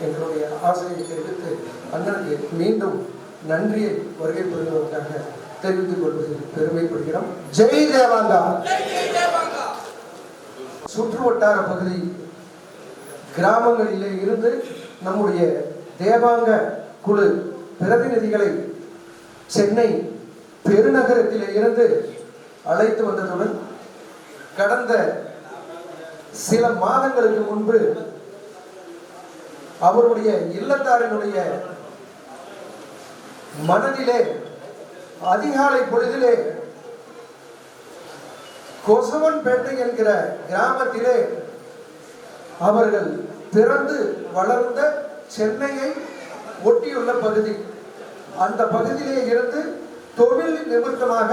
எங்களுடைய ஆசையை தெரிவித்து அண்ணனுக்கு மீண்டும் நன்றியை வருகை புரிவதற்காக தெரிவித்துக் கொள்வதில் பெருமைப்படுகிறோம். ஜெய் தேவாங்கா. சுற்று வட்டார பகுதி கிராமங்களிலே இருந்து நம்முடைய தேவாங்க குழு பிரதிநிதிகளை சென்னை பெருநகரத்திலே இருந்து அழைத்து வந்ததுடன் கடந்த சில மாதங்களுக்கு முன்பு அவருடைய இல்லத்தாரினுடைய மனதிலே அதிகாலை பொழுதிலே கொசவன்பேட்டை என்கிற கிராமத்திலே அவர்கள் பிறந்து வளர்ந்த சென்னையை ஒட்டியுள்ள பகுதி, அந்த பகுதியிலே இருந்து தொழில் நிமித்தமாக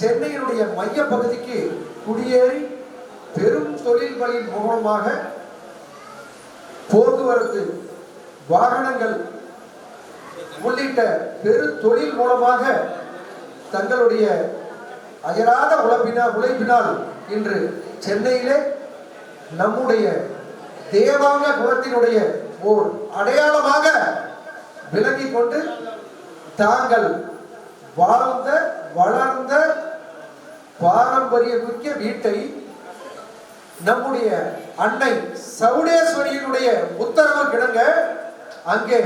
சென்னையினுடைய மைய பகுதிக்கு குடியேறி பெரும் தொழில்களின் மூலமாக போக்குவரத்து வாகனங்கள் உள்ளிட்ட பெரு தொழில் மூலமாக தங்களுடைய அயராத உழைப்பினால் இன்று சென்னையிலே நம்முடைய தேவாங்க குலத்தினுடைய ஓர் அடையாளமாக விளங்கிக் கொண்டு தாங்கள் வாழ்ந்த வளர்ந்த பாரம்பரியமிக்க வீட்டை நம்முடைய அன்னை சவுடேஸ்வரியினுடைய உத்தரவு கிடங்க அங்கே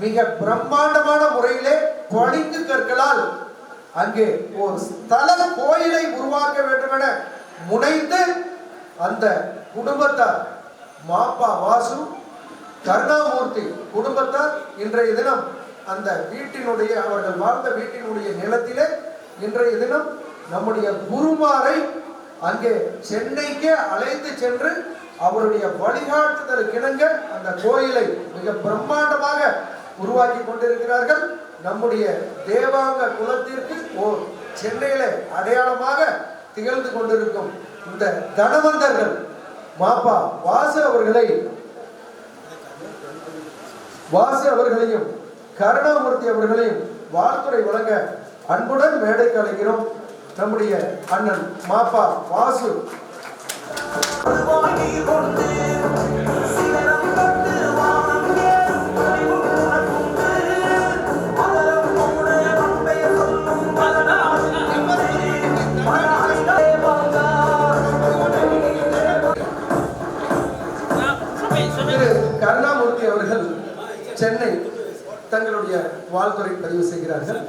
மிக பிரம்மாண்டமான முறையிலே பளிங்கு கற்களால் அங்கே ஒரு ஸ்தல கோயிலை உருவாக்க வேண்டும் என முனைந்து அந்த குடும்பத்தார் மாப்பா வாசு கருணாமூர்த்தி குடும்பத்தார் இன்றைய தினம் அந்த வீட்டினுடைய அவர்கள் வாழ்ந்த வீட்டினுடைய நிலத்திலே இன்றைய தினம் நம்முடைய குருமாரை அங்கே சென்னைக்கே அழைத்து சென்று அவருடைய வழிகாட்டுதலுக்கிணங்க அந்த கோயிலை மிக பிரம்மாண்டமாக உருவாக்கி கொண்டிருக்கிறார்கள். நம்முடைய தேவாங்க குலத்திற்கு ஓர் சென்னையில அடையாளமாக திகழ்ந்து கொண்டிருக்கும் இந்த தனவந்தர்கள் மாப்பா வாசு அவர்களையும் கருணாமூர்த்தி அவர்களையும் வாழ்த்துறை வழங்க அன்புடன் மேடைக்கு அழைக்கிறோம். நம்முடைய அண்ணன் மாப்பா வாசு. கருணாமூர்த்தி அவர்கள் சென்னை தங்களுடைய வாழ்த்துறை பதிவு செய்கிறார்கள்.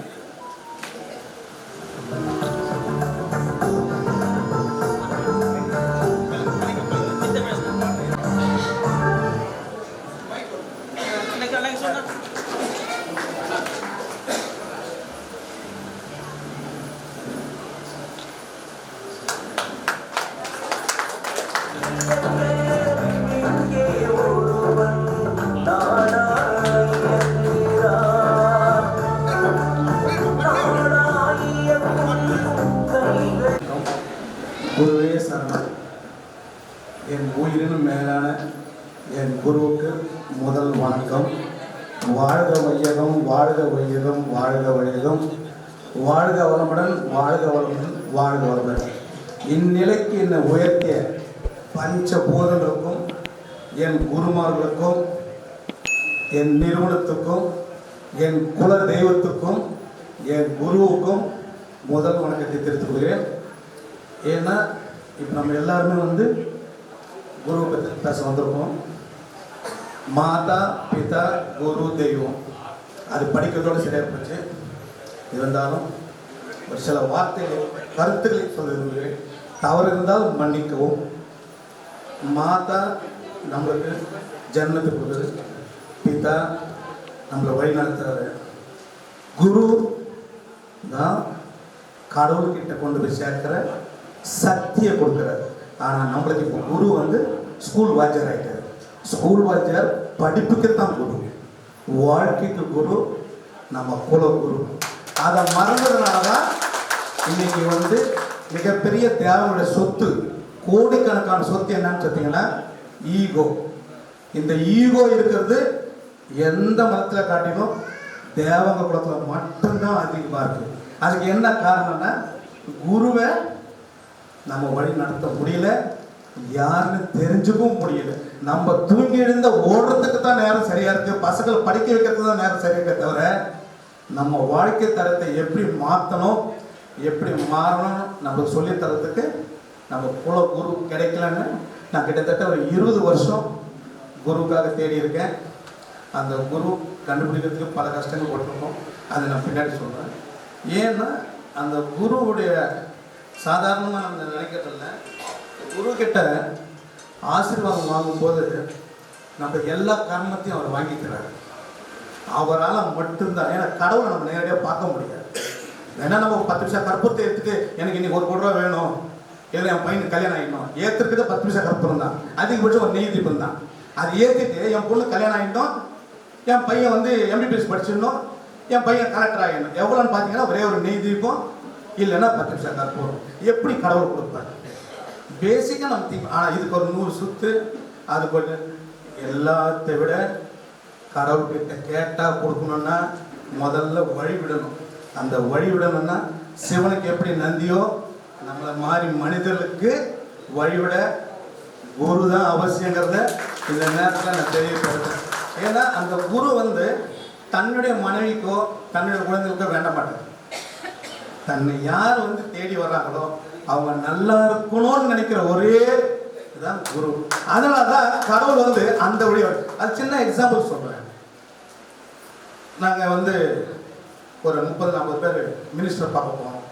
குருவே சரணம். என் உயிரினும் மேலான என் குருவுக்கு முதல் வணக்கம். வாழ்க வையகம், வாழ்க வையகம், வாழ்க வையகம், வாழ்க வளமுடன், வாழ்க வளமுடன், வாழ்க வளமுடன். இந்நிலைக்கு என்னை உயர்த்திய பஞ்ச பூதங்களுக்கும் என் குருமார்களுக்கும் என் நிறுவனத்துக்கும் என் குல தெய்வத்துக்கும் என் குருவுக்கும் முதல் வணக்கத்தை தெரிவித்துக் கொள்கிறேன். ஏன்னா இப்போ நம்ம எல்லாருமே வந்து குருவை பற்றி பேச வந்திருக்கோம். மாதா பிதா குரு தெய்வம் அது படிக்கிறதோடு சரியாக போச்சு. இருந்தாலும் ஒரு சில வார்த்தைகள் கருத்துக்களை சொல்ல விரும்புகிறேன். தவறு இருந்தால் மன்னிக்கவும். மாதா நம்மளுக்கு ஜன்னத்தை கொடுக்குது, பிதா நம்மளை வழி நடத்துறாரு, குரு தான் கடவுள்கிட்ட கொண்டு போய் சேர்க்கிற சக்தியை கொடுக்குறாரு. ஆனால் நம்மளுக்கு இப்போ குரு வந்து ஸ்கூல் வாத்தியார் ஆகிட்டார். ஸ்கூல் வாத்தியார் படிப்புக்குத்தான் குரு, வாழ்க்கைக்கு குரு நம்ம குல குரு. அதை மறந்ததுனால தான் இன்னைக்கு வந்து மிகப்பெரிய தேவனுடைய சொத்து, கோடிக்கணக்கான சொத்து என்னன்னு பார்த்தீங்கன்னா ஈகோ. இந்த ஈகோ இருக்கிறது எந்த மதத்தில் காட்டிலும் தேவங்க குலத்தில் மட்டும்தான் அதிகமாக இருக்குது. அதுக்கு என்ன காரணம்னா குருவை நம்ம வழி நடத்த முடியல, யாருன்னு தெரிஞ்சுக்கவும் முடியல. நம்ம தூங்கி எழுந்த ஓடுறதுக்கு தான் நேரம் சரியா இருக்கு, பசங்களை படிக்க வைக்கிறதுக்கு தான் நேரம் சரியா இருக்க தவிர நம்ம வாழ்க்கை தரத்தை எப்படி மாற்றணும், எப்படி மாறணும் நம்மளுக்கு சொல்லி தரத்துக்கு நம்ம குல குரு கிடைக்கலன்னு நான் கிட்டத்தட்ட ஒரு 20 வருஷம் குருவுக்காக தேடி இருக்கேன். அந்த குரு கண்டுபிடிக்கிறதுக்கு பல கஷ்டங்கள் போட்டிருக்கோம், அதை நான் பின்னாடி சொல்கிறேன். ஏன்னா அந்த குருவுடைய சாதாரணமாக நம்ம நினைக்கிறதில்ல, குரு கிட்ட ஆசீர்வாதம் வாங்கும்போது நம்ம எல்லா கர்மத்தையும் அவர் வாங்கிக்கிறார். அவரால் மட்டும்தான், ஏன்னா கடவுளை நம்ம நேரடியாக பார்க்க முடியாது. ஏன்னா நம்ம 10 நிமிஷம் கற்பூரத்தை எடுத்துட்டு எனக்கு இன்னைக்கு 1 கோடி ரூபா வேணும், இல்லை என் பையனுக்கு கல்யாணம் ஆகிடணும், ஏற்றுக்கிட்டு 10 நிமிஷம் கற்பூரம் தான், அதிகபட்சம் ஒரு நெய் தீபம் தான். அது ஏற்றிட்டு என் பொண்ணு கல்யாணம் ஆகிட்டோம், என் பையன் வந்து MBBS படிச்சிடணும், என் பையன் கலெக்டர் ஆகிடணும், எவ்வளோன்னு பார்த்தீங்கன்னா ஒரே ஒரு நெய் தீபம், இல்லைன்னா 10 நிமிஷம் கற்பூரம். எப்படி கடவுள் கொடுப்பாரு? பேசிக்காக நம்ம தீபம். ஆனால் இதுக்கு ஒரு 100 சுத்து, அது கொஞ்சம் எல்லாத்தை விட கடவுள்கிட்ட கேட்டால் கொடுக்கணும்னா முதல்ல வழி விடணும். அந்த வழி விடணும்னா சிவனுக்கு எப்படி நந்தியோ நம்மளை மாதிரி மனிதர்களுக்கு வழிவிட குரு தான் அவசியங்கிறத இந்த நேரத்தில் நான் தெரியப்படுறேன். ஏன்னா அந்த குரு வந்து தன்னுடைய மனைவிக்கோ தன்னுடைய குழந்தைகளுக்கோ வேண்ட மாட்டார். தன்னை யார் வந்து தேடி வர்றாங்களோ அவங்க நல்லா இருக்கணும்னு நினைக்கிற ஒரே இதுதான் குரு. அதனால தான் கடவுள் வந்து அந்த வழி. அது சின்ன எக்ஸாம்பிள் சொல்கிறேன். நாங்கள் வந்து ஒரு 30-40 பேர் மினிஸ்டர் பார்க்க போனோம்.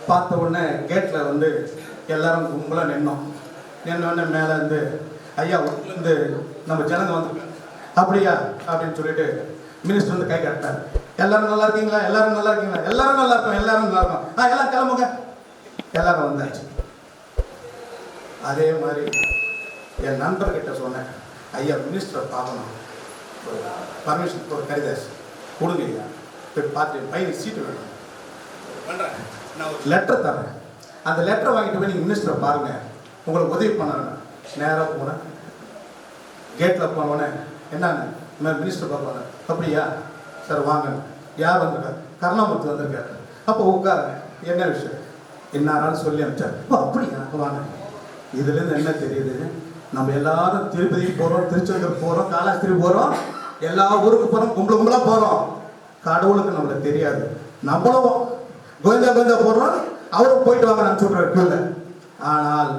பார்த்த உடனே கேட்டில் வந்து எல்லாரும் கும்பலாக நின்னோடனே மேலே இருந்து ஐயா வந்து நம்ம ஜனங்க வந்து அப்படியா அப்படின்னு சொல்லிட்டு மினிஸ்டர் வந்து கை காட்டார். எல்லாரும் நல்லா இருக்கீங்களா, எல்லாரும் நல்லா இருக்கீங்களா, எல்லாரும் நல்லா இருக்கும், எல்லாரும் நல்லா இருக்கும், எல்லாம் கிளம்புங்க. எல்லாரும் வந்தாச்சு. அதே மாதிரி என் நண்பர்கிட்ட சொன்னேன், ஐயா மினிஸ்டரை பார்க்கணும், பர்மிஷன் ஒரு கடிதாஸ் கொடுங்க ஐயா, போய் பார்த்து பையனுக்கு சீட்டு வேணும் பண்ணுறேன், நான் ஒரு லெட்டர் தரேன், அந்த லெட்டரை வாங்கிட்டு போய் நீங்கள் மினிஸ்டரை பாருங்கள், உங்களுக்கு உதவி பண்ணணும். நேராக போனேன். கேட்டில் போனோடனே என்னன்னு இந்த மாதிரி மினிஸ்டர் பார்ப்பாங்க. அப்படியா சார் வாங்க. யார் வந்திருக்காரு? கருணாமூர்த்தி வந்திருக்காரு. அப்போ உட்காருங்க, என்ன விஷயம் என்னாரான்னு சொல்லி அனுப்பிச்சார். அப்படியா வாங்க. இதுலேருந்து என்ன தெரியுது, நம்ம எல்லாரும் திருப்பதிக்கு போகிறோம், திருச்செந்தூர் போகிறோம், காலாஸ்திரி போகிறோம், எல்லா ஊருக்கு போகிறோம், கும்பலாக போகிறோம். கடவுளுக்கு நம்மளுக்கு தெரியாது. நம்மளும் கோவிந்தா போடுறோம், அவரும் போயிட்டு வாங்க நான் சொல்கிறேன். ஆனால்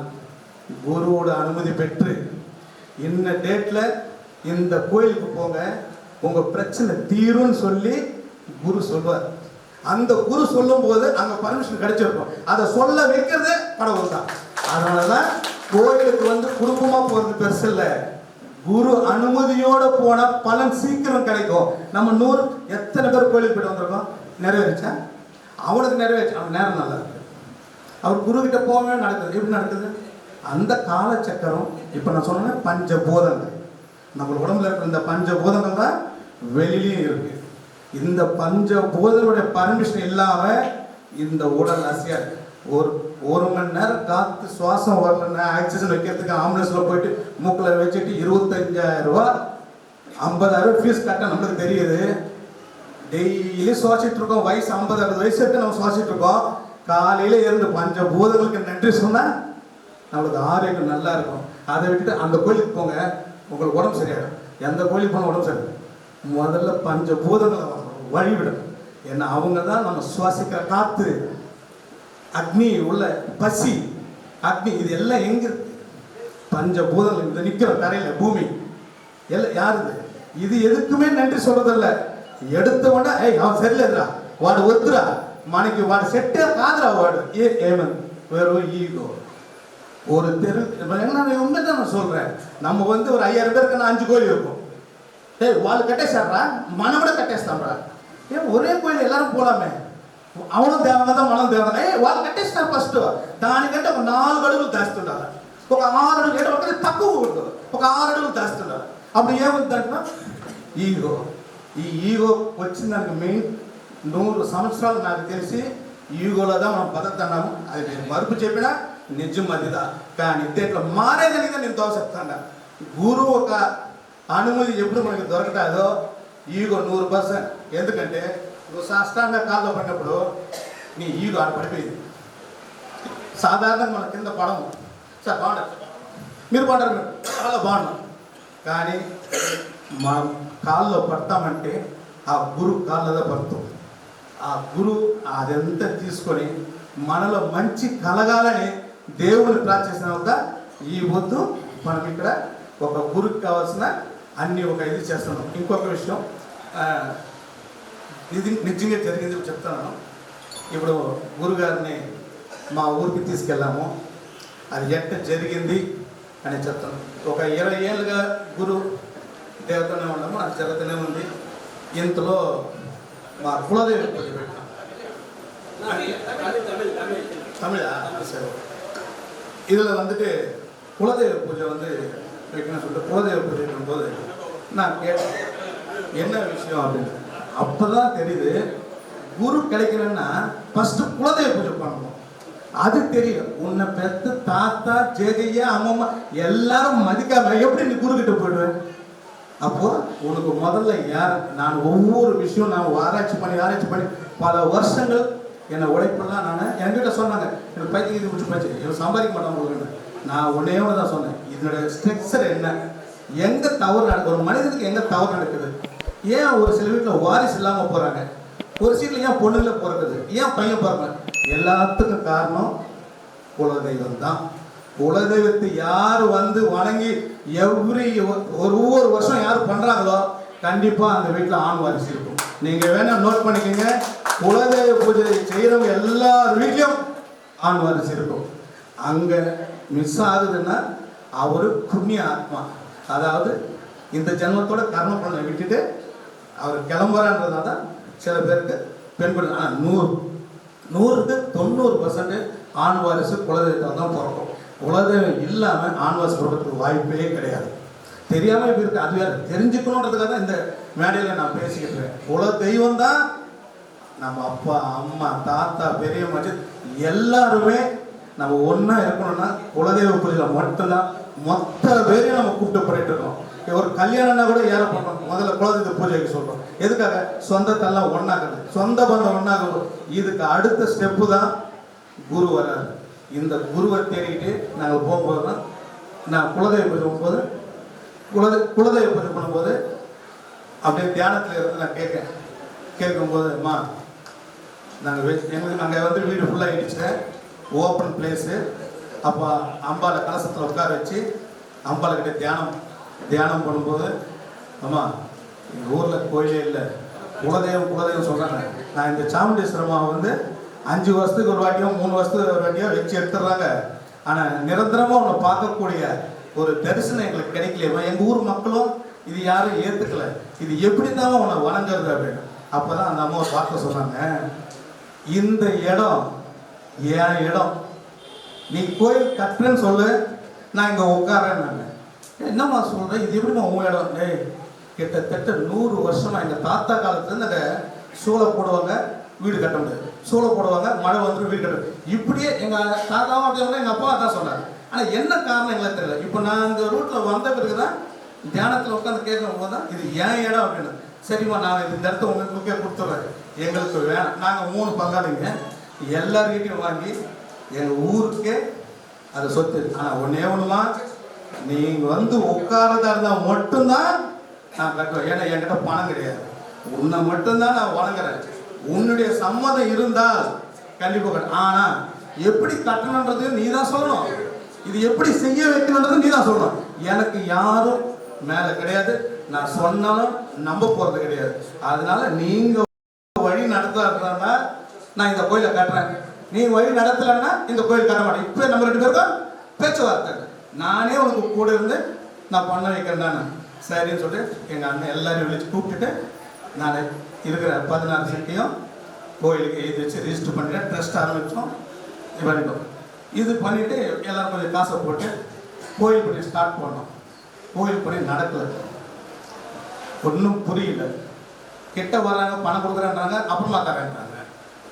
குருவோட அனுமதி பெற்று இந்த டேட்டில் இந்த கோயிலுக்கு போங்க, உங்கள் பிரச்சனை தீரும்னு சொல்லி குரு சொல்வார். அந்த குரு சொல்லும் போது அங்கே பர்மிஷன் கிடைச்சிருக்கும். அதை சொல்ல வைக்கிறது கடவுள் தான். அதனால தான் கோயிலுக்கு வந்து குடும்பமாக போகிறது பெருசு இல்லை, குரு அனுமதியோடு போனால் பலன் சீக்கிரம் கிடைக்கும். நம்ம 100 எத்தனை பேர் கோயிலுக்கு போயிட்டு வந்திருக்கோம், நிறைவேறிச்சா? அவனுக்கு நிறைவேற்று, அவன் நேரம் நல்லா இருக்கு. அவர் குரு கிட்ட போகவே நடக்குது. எப்படி நடக்குது? அந்த காலச்சக்கரம் இப்போ நான் சொன்னேன் பஞ்சபூதங்கள், நம்ம உடம்புல இருக்கிற இந்த பஞ்சபூதங்கள் தான் வெளியிலையும் இருக்கு. இந்த பஞ்சபூதங்களுடைய பர்மிஷன் இல்லாமல் இந்த உடல் அசையாது. ஒரு மணி நேரம் காற்று சுவாசம் வரலன்னா ஆக்சிஜன் வைக்கிறதுக்கு ஆம்புலன்ஸில் போயிட்டு மூக்கில் வச்சுட்டு 25,000 ரூபா 50,000 ஃபீஸ் கட்ட நம்மளுக்கு தெரியுது. டெய்லி சுவாசிட்டு இருக்கோம். வயசு 50-60 வயசு இருக்கு, நம்ம சுவாசிட்டு இருக்கோம். காலையில இருந்து பஞ்சபூதங்களுக்கு நன்றி சொன்னா நம்மளுக்கு ஆரோக்கியம் நல்லா இருக்கும். அதை விட்டுட்டு அந்த கோயிலுக்கு போங்க, உங்களுக்கு உடம்பு சரியாயிடும். எந்த கோயிலுக்கு போனால் உடம்பு சரியாயிடும்? முதல்ல பஞ்சபூதங்களை வழிவிடும். ஏன்னா அவங்க தான் நம்ம சுவாசிக்கிற காத்து, அக்னி உள்ள பசி, அக்னி, இது எல்லாம் எங்க இருக்கு? பஞ்சபூதங்கள். இந்த நிற்கிற தரையில பூமி எல்லாம் யாருது? இது எதுக்குமே நன்றி சொல்றதில்ல. எடுத்த உடனே அவன் சரியில்லைடா வாடு ஒத்துரா மனைக்கு வாடு செட்டே காதுரா வாடு ஏமன் வெறும் ஈகோ. ஒரு தெரு உண்மைதான் நான் சொல்றேன். நம்ம வந்து ஒரு 5000 பேருக்கு 5 கோயில் இருக்கும். வாழ் கட்டேசாடுறா, மனம் கூட கட்டேஸ்தான்டா. ஒரே கோயில் எல்லாரும் போலாமே, அவனும் தேவங்க தான், மனம் தேவங்க. வாழ் కట్టేస్తారు ఫస్ట్. దానికంటే ఒక 4 అడుగులు దాస్తుండాలి, ఒక 6 అడుగులు, 7 అడుగులు తక్కువ ఉంటుంది, ఒక 6 అడుగులు దాస్తుండాలి. అప్పుడు ఏముందంటే ఈగో. ఈ ఈగో వచ్చిన దానికి మెయిన్ 100 సంవత్సరాలు నాకు తెలిసి ఈగోలో தான் మనం బతుకుతున్నాము. అది నేను మరుపు చెప్పినా నిజం అదిదా. కానీ దీంట్లో మారేదనిగా నేను దోషిస్తాను. గురువు ఒక అనుమతి ఎప్పుడు మనకి దొరకటాదో ఈగో 100%. ఎందుకంటే నువ్వు సాష్టాంగ కాల్లో పడినప్పుడు నీ ఈగో ఆడ పడిపోయింది. సాధారణంగా మన కింద పడము, సార్ బాగుండదు, మీరు బాగుంటారు, చాలా బాగున్నాం. కానీ మా కాల్లో పడతామంటే ఆ గురు కాళ్ళలో పడుతుంది. ఆ గురు అదంతా తీసుకొని మనలో మంచి కలగాలని దేవుని ప్రార్థిస్తున్న ఈ వద్దు మనం ఇక్కడ ఒక గురుకు కావాల్సిన అన్ని ఒక ఇది చేస్తున్నాం. ఇంకొక విషయం, ఇది నిజంగా జరిగింది చెప్తున్నాను. ఇప్పుడు గురుగారిని మా ఊరికి తీసుకెళ్ళాము. అది ఎట్ట జరిగింది అని చెప్తాను. ఒక 20 ఏళ్ళుగా గురు దేవతనే ఉన్నాము, అది జరుగుతూనే ఉంది. ఇంతలో మా కులదేవి పూజ పెట్టాం. தமிழா சரி. இதில் வந்துட்டு குலதெய்வ பூஜை வந்து வைக்கணும்னு சொல்லிட்டு குலதெய்வ பூஜை பண்ணும்போது நான் கேட்டேன் என்ன விஷயம் அப்படின்னு. அப்போ தான் தெரியுது, குரு கிடைக்கணும்னா ஃபஸ்ட்டு குலதெய்வ பூஜை பண்ணணும். அது தெரியும். உன்னை பெற்று தாத்தா ஜெஜையா அம்மம்மா எல்லாரும் மதிக்காம எப்படி நீ குரு கிட்ட போயிடுவேன்? அப்போ உனக்கு முதல்ல யார்? நான் ஒவ்வொரு விஷயம் நான் ஆராய்ச்சி பண்ணி பல வருஷங்கள் என்னை உழைப்பெல்லாம் நான் என்கிட்ட சொன்னாங்க, எனக்கு பைத்தியம் இது முடிச்சு போச்சு, இவன் சம்பாதிக்க மாட்டான் உங்களுக்கு. நான் ஒன்னே ஒன்று தான் சொன்னேன், இதனுடைய ஸ்ட்ரக்சர் என்ன, எங்கே தவறு நடக்குது, ஒரு மனிதனுக்கு எங்கே தவறு நடக்குது, ஏன் ஒரு சில வீட்டில் வாரிசு இல்லாமல் போகிறாங்க, ஒரு சீட்டில் ஏன் பொண்ணுல பிறக்குது, ஏன் பையன் பிறக்கல, எல்லாத்துக்கும் காரணம் குலதெய்வம் தான். குலதெய்வத்தை யார் வந்து வணங்கி ஒவ்வொரு வருஷம் யார் பண்ணுறாங்களோ கண்டிப்பாக அந்த வீட்டில் ஆண் வாரிசு இருக்கும். நீங்கள் வேணால் நோட் பண்ணிக்கோங்க, குலதெய்வ பூஜை செய்கிறவங்க எல்லார் வீட்லையும் ஆண் வாரிசு இருக்கும். அங்கே மிஸ் ஆகுதுன்னா அவர் புண்ணிய ஆத்மா, அதாவது இந்த ஜென்மத்தோட கர்ம பலனை விட்டுட்டு அவர் கிளம்புறான்றதுனால தான் சில பேருக்கு பெண் குழந்தை. ஆனால் 100க்கு 90% ஆண் வாரிசு குலதெய்வத்தில் தான் பிறக்கும். குலதெய்வம் இல்லாமல் ஆண் வாரிசு பிறக்கிறதுக்கு வாய்ப்பே கிடையாது. தெரியாமல் இப்போ இருக்கு, அது வேறு தெரிஞ்சுக்கணுன்றதுக்காக தான் இந்த மேடையில் நான் பேசிக்கிட்டு இருக்கேன். குலதெய்வம் தான் நம்ம அப்பா அம்மா தாத்தா பெரியம்மா எல்லாருமே நம்ம ஒன்றா இருக்கணும்னா குலதெய்வ பூஜையில் மட்டும்தான் மொத்த பேரையும் நம்ம கூப்பிட்டு போயிட்டு இருக்கோம். ஒரு கல்யாணம்னா கூட ஏற பண்ணுறோம், முதல்ல குலதெய்வ பூஜைக்கு சொல்கிறோம். எதுக்காக? சொந்தத்தெல்லாம் ஒன்றாக்குறது, சொந்த பந்தம் ஒன்றாக்குறோம். இதுக்கு அடுத்த ஸ்டெப்பு தான் குரு வராது. இந்த குருவை தேடிக்கிட்டு நாங்கள் போகும்போது தான், நான் குலதெய்வ பூஜை போகும்போது குலதெய்வ பூஜை பண்ணும்போது அப்படியே தியானத்தில் இருந்து நான் கேட்கும்போது, அம்மா எங்களுக்கு அங்கே வந்து வீடு ஃபுல்லாக ஆகிடுச்சு, ஓப்பன் பிளேஸு. அப்போ அம்பாவை கலசத்தில் உட்கார வச்சு அம்பாளுக்கிட்ட தியானம் பண்ணும்போது, அம்மா எங்கள் ஊரில் கோயிலே இல்லை, குலதெய்வம் சொல்கிறாங்க. நான் இந்த சாமுண்டீஸ்வரம்மாவை வந்து 5 வருஷத்துக்கு ஒரு வாட்டியும் 3 வருஷத்துக்கு ஒரு வாட்டியும் வச்சு எடுத்துடுறாங்க. ஆனால் நிரந்தரமாக உன்னை பார்க்கக்கூடிய ஒரு தரிசனம் எங்களுக்கு கிடைக்கலையம்மா. எங்கள் ஊர் மக்களும் இது யாரும் ஏற்றுக்கல, இது எப்படி தான் உன்னை வணங்குறது அப்படின்னு. அப்போ தான் அந்த அம்மாவை பார்க்க சொன்னாங்க, இந்த இடம் என் இடம், நீ கோயில் கட்டுறேன்னு சொல்லு, நான் இங்கே உட்காரேன்னு. என்னம்மா சொல்கிறேன், இது எப்படிம்மா உங்கள் இடம்? டேய், கிட்டத்தட்ட 100 வருஷமாக எங்கள் தாத்தா காலத்துலேருந்து அந்த சூளை போடுவாங்க, வீடு கட்ட முடியாது, சூளை போடுவாங்க, மழை வந்துடும், வீடு கட்ட. இப்படியே எங்கள் தாத்தாவும் அப்படியே எங்கள் அப்பா தான் சொன்னாங்க. ஆனால் என்ன காரணம் எங்களுக்கு தெரியல. இப்போ நான் இந்த ரூட்டில் வந்த பிறகு தான் தியானத்தில் உட்காந்து கேட்கும் போது தான் இது ஏன் இடம் அப்படின்னு. சரிம்மா, நான் இந்த இடத்த உங்களுக்கே கொடுத்துட்றேன், எங்களுக்கு வேணாம். நாங்கள் 3 பங்காளிங்க, எல்லார்கிட்டையும் வாங்கி எங்கள் ஊருக்கே அது சொத்து. ஆனால் ஒன்றுமா, நீங்கள் வந்து உட்காரதா இருந்தால் மட்டும்தான் நான் கட்டுவேன். ஏன்னா என்கிட்ட பணம் கிடையாது, உன்னை மட்டும்தான் நான் வணங்குறேன். உன்னுடைய சம்மதம் இருந்தால் கண்டிப்பாக கட்ட. ஆனால் எப்படி கட்டணுன்றது நீ தான் சொல்லணும், இது எப்படி செய்ய வைக்கணுன்றது நீ தான் சொல்லணும். எனக்கு யாரும் மேலே கிடையாது, நான் சொன்னாலும் நம்ப போகிறது கிடையாது. அதனால நீங்கள் வழி நடத்துறதுனா நான் இந்த கோயிலை கட்டுறேன், நீ வழி நடத்தலைன்னா இந்த கோயில் கட்ட மாட்டேன். இப்போ நம்ம 2 பேருக்கும் பேச்சுவார்த்தை, நானே உனக்கு கூட இருந்து நான் பண்ண வைக்கிறேன் நான். சரின்னு சொல்லிட்டு எங்கள் அண்ணன் எல்லாரையும் விழிச்சு கூப்பிட்டுட்டு நான் இருக்கிற 16 சென்ட்டையும் கோயிலுக்கு எழுதி வச்சு ரிஜிஸ்டர் பண்ணிட்டு ட்ரஸ்ட் ஆரம்பித்தோம். இது பண்ணிட்டோம். இது பண்ணிவிட்டு எல்லோரும் கொஞ்சம் காசை போட்டு கோயில் பணி ஸ்டார்ட் பண்ணோம். கோயில் பணி நடக்கலை, ஒன்றும் புரியல. கிட்ட வராங்க, பணம் கொடுக்குறேன்றாங்க, அப்புறமா தரேன்றாங்க.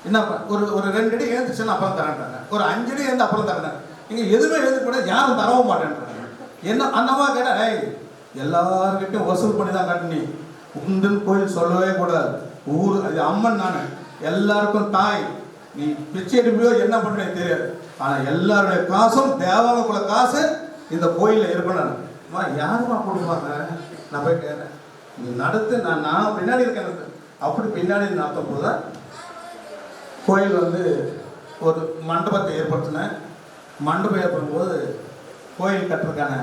என்ன ஒரு 2 அடி எழுந்துச்சுன்னா அப்புறம் தரேன்றாங்க, ஒரு 5 அடி எழுந்து அப்புறம் தரேன். இங்கே எதுவுமே எழுந்து கூட யாரும் தரவும் மாட்டேன்றாங்க. என்ன அந்த மாதிரி கேட்டால், எல்லாருக்கிட்டையும் வசூல் பண்ணி தான் கட்டினி, உண்டுன்னு கோயில் சொல்லவே கூடாது. ஊர் அது அம்மன் நான், எல்லாருக்கும் தாய், நீ பிச்சை எடுப்பியோ என்ன பண்ணுறேன்னு தெரியாது. ஆனால் எல்லாருடைய காசும் தேவாலயக்குள்ள காசு இந்த கோயிலில் இருக்கணும். யாருமா கொடுப்பாங்க? நான் போய் கேட்டேன், நீ நடத்து, நான் பின்னாடி இருக்கேன். அப்படி பின்னாடி நடத்தும் போது தான் கோயில் வந்து ஒரு மண்டபத்தை ஏற்படுத்தினேன். மண்டபம் ஏற்படும் போது கோயில் கட்டுறதுக்கான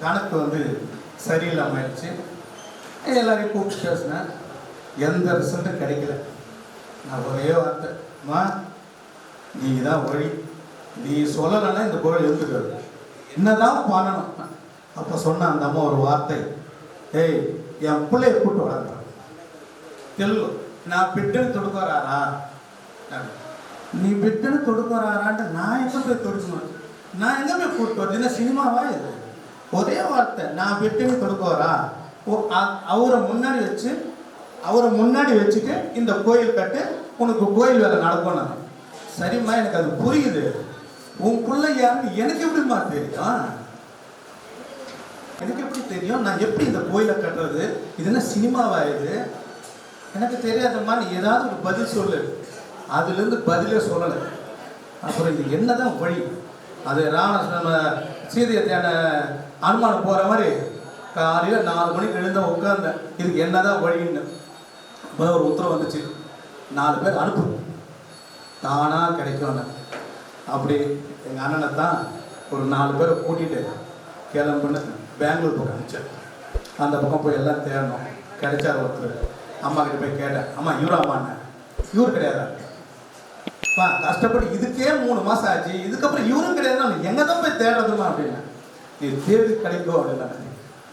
கணக்கு வந்து சரியில்லாமல் ஆயிடுச்சு. எல்லாரையும் கூப்பிட்டு பேசினேன், எந்த ரிசல்ட்டும் கிடைக்கல. நான் ஒரே வார்த்தை, அம்மா நீ தான் வழி, நீ சொல்லலைன்னா இந்த கோயில் இருந்துக்கிறது, என்னதான் பண்ணணும். அப்போ சொன்ன அந்த அம்மா ஒரு வார்த்தை, ஏய் என் பிள்ளைய கூப்பிட்டு வராங்க தெலுங்கு, நான் பிட்டுன்னு தொடுக்குறாரா, நீ பிட்டுன்னு தொடுக்குறாரான்ட்டு நான் எங்கே போய் தொடுக்கணும், நான் எங்கே போய் கூப்பிட்டு வரது, என்ன சினிமாவா இது? ஒரே வார்த்தை, நான் பிட்டுன்னு தொடுக்குறா. அவரை முன்னாடி வச்சுட்டு இந்த கோயில் கட்டு, உனக்கு கோயில் வேலை நடக்கும். சரிம்மா, எனக்கு அது புரியுது, உன் பிள்ளை யாருன்னு எனக்கு எப்படிமா தெரியும்? எனக்கு எப்படி தெரியும்? நான் எப்படி இந்த கோயிலை கட்டுறது? இது என்ன சினிமாவா இது? எனக்கு தெரியாதம்மா, நீ ஏதாவது ஒரு பதில் சொல்லு. அதுலேருந்து பதிலே சொல்லலை. அப்புறம் இது என்னதான் வழி? அது நம்ம சீதையை தேட அனுமானம் போகிற மாதிரி காலையில் 4 மணிக்கு எழுந்த உட்கார்ந்தேன், இதுக்கு என்னதான் வழின்னு. இப்போ ஒரு உத்தரவு வந்துச்சு, 4 பேர் அனுப்பு, தானாக கிடைக்கும். அப்படி எங்கள் அண்ணனை தான் ஒரு 4 பேரை கூட்டிகிட்டு கிளம்புன்னு பெங்களூர் பக்கம் அனுப்பிச்சேன். அந்த பக்கம் போய் எல்லாம் தேடணும். கிடைச்சார் ஒருத்தர். அம்மா கிட்ட போய் கேட்டேன், அம்மா இவரா அம்மாண்ண? இவரு கிடையாதா? கஷ்டப்பட்டு இதுக்கே 3 மாசம் ஆச்சு, இதுக்கப்புறம் இவரும் கிடையாது, எங்க தான் போய் தேடுறதுமா அப்படின்னா, நீ தேடி கிடைக்கும் அப்படின்னா.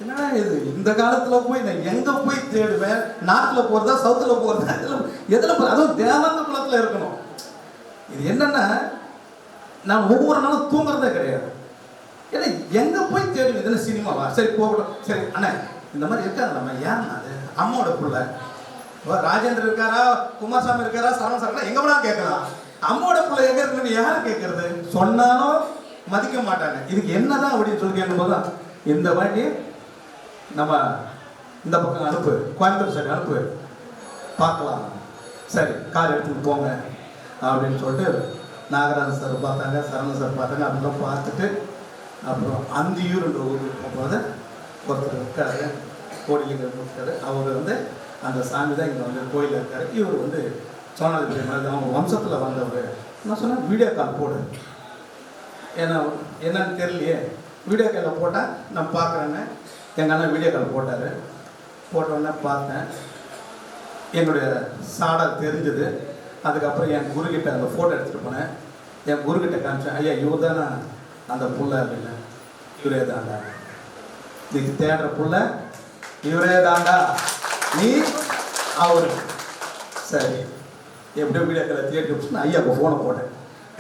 என்னடா இது, இந்த காலத்துல போய் நான் எங்க போய் தேடுவேன்? நாட்டுல போறதா, சவுத்துல போறதா, எதுல போற? அதுவும் தேவாந்த குலத்துல இருக்கணும். இது என்னன்னா, நான் ஒவ்வொரு நாளும் தூங்குறதே கிடையாது. ஏன்னா எங்க போய் தேடுவேன்? இதுல சினிமாவா? சரி போகட்டும், சரி அண்ணா இந்த மாதிரி இருக்காது, நம்ம ஏன் அது அம்மாவோட பிள்ளை, ராஜேந்திரன் இருக்காரா, குமாரசாமி இருக்காரா, சரவண சார் எங்க வேணா கேட்கலாம். அம்மாவோட பிள்ளை எங்க இருக்குன்னு யாரும் கேட்கறது? சொன்னாலும் மதிக்க மாட்டாங்க. இதுக்கு என்னதான் அப்படின்னு சொல்லி கேட்கும்போது தான் இந்த வாட்டி நம்ம இந்த பக்கம் அனுப்பு, கோயம்புத்தூர் சைடு அனுப்பு பார்க்கலாம். சரி கார் எடுத்துட்டு போங்க அப்படின்னு சொல்லிட்டு நாகராஜன் சார் பார்த்தாங்க, சரவண சார் பார்த்தாங்க. அதெல்லாம் பார்த்துட்டு அப்புறம் அந்தியூர்ன்ற ஊருக்கு போகும்போது ஒருத்தர் இருக்காரு, கோடிலிங்கம் இருக்காரு. அவர் வந்து அந்த சாமி தான் இங்கே வந்து கோயிலில் இருக்காரு. இவர் வந்து சோனாதிபதி மாதிரி அவங்க வம்சத்தில் வந்தவர். நான் சொன்னேன் வீடியோ கால் போடு, ஏன்னா என்னன்னு தெரியலையே. வீடியோ காலில் போட்டால் நான் பார்க்குறேன்னு எங்கள் அண்ணன் வீடியோ கால் போட்டார். போட்டோன்னே பார்த்தேன், என்னுடைய சாடல் தெரிஞ்சது. அதுக்கப்புறம் என் குருக்கிட்ட அந்த ஃபோட்டோ எடுத்துகிட்டு போனேன். என் குருக்கிட்ட காமிச்சேன், ஐயா இவர் தானே அந்த புள்ள அப்படின்னு. இவரே தாண்டா, நீ தேடுற புள்ள இவரே தாண்டா, நீ அவரு. சரி எப்படியோ வீடியோ காலில் தேடி ஐயா இப்போ ஃபோனை போட்டேன்.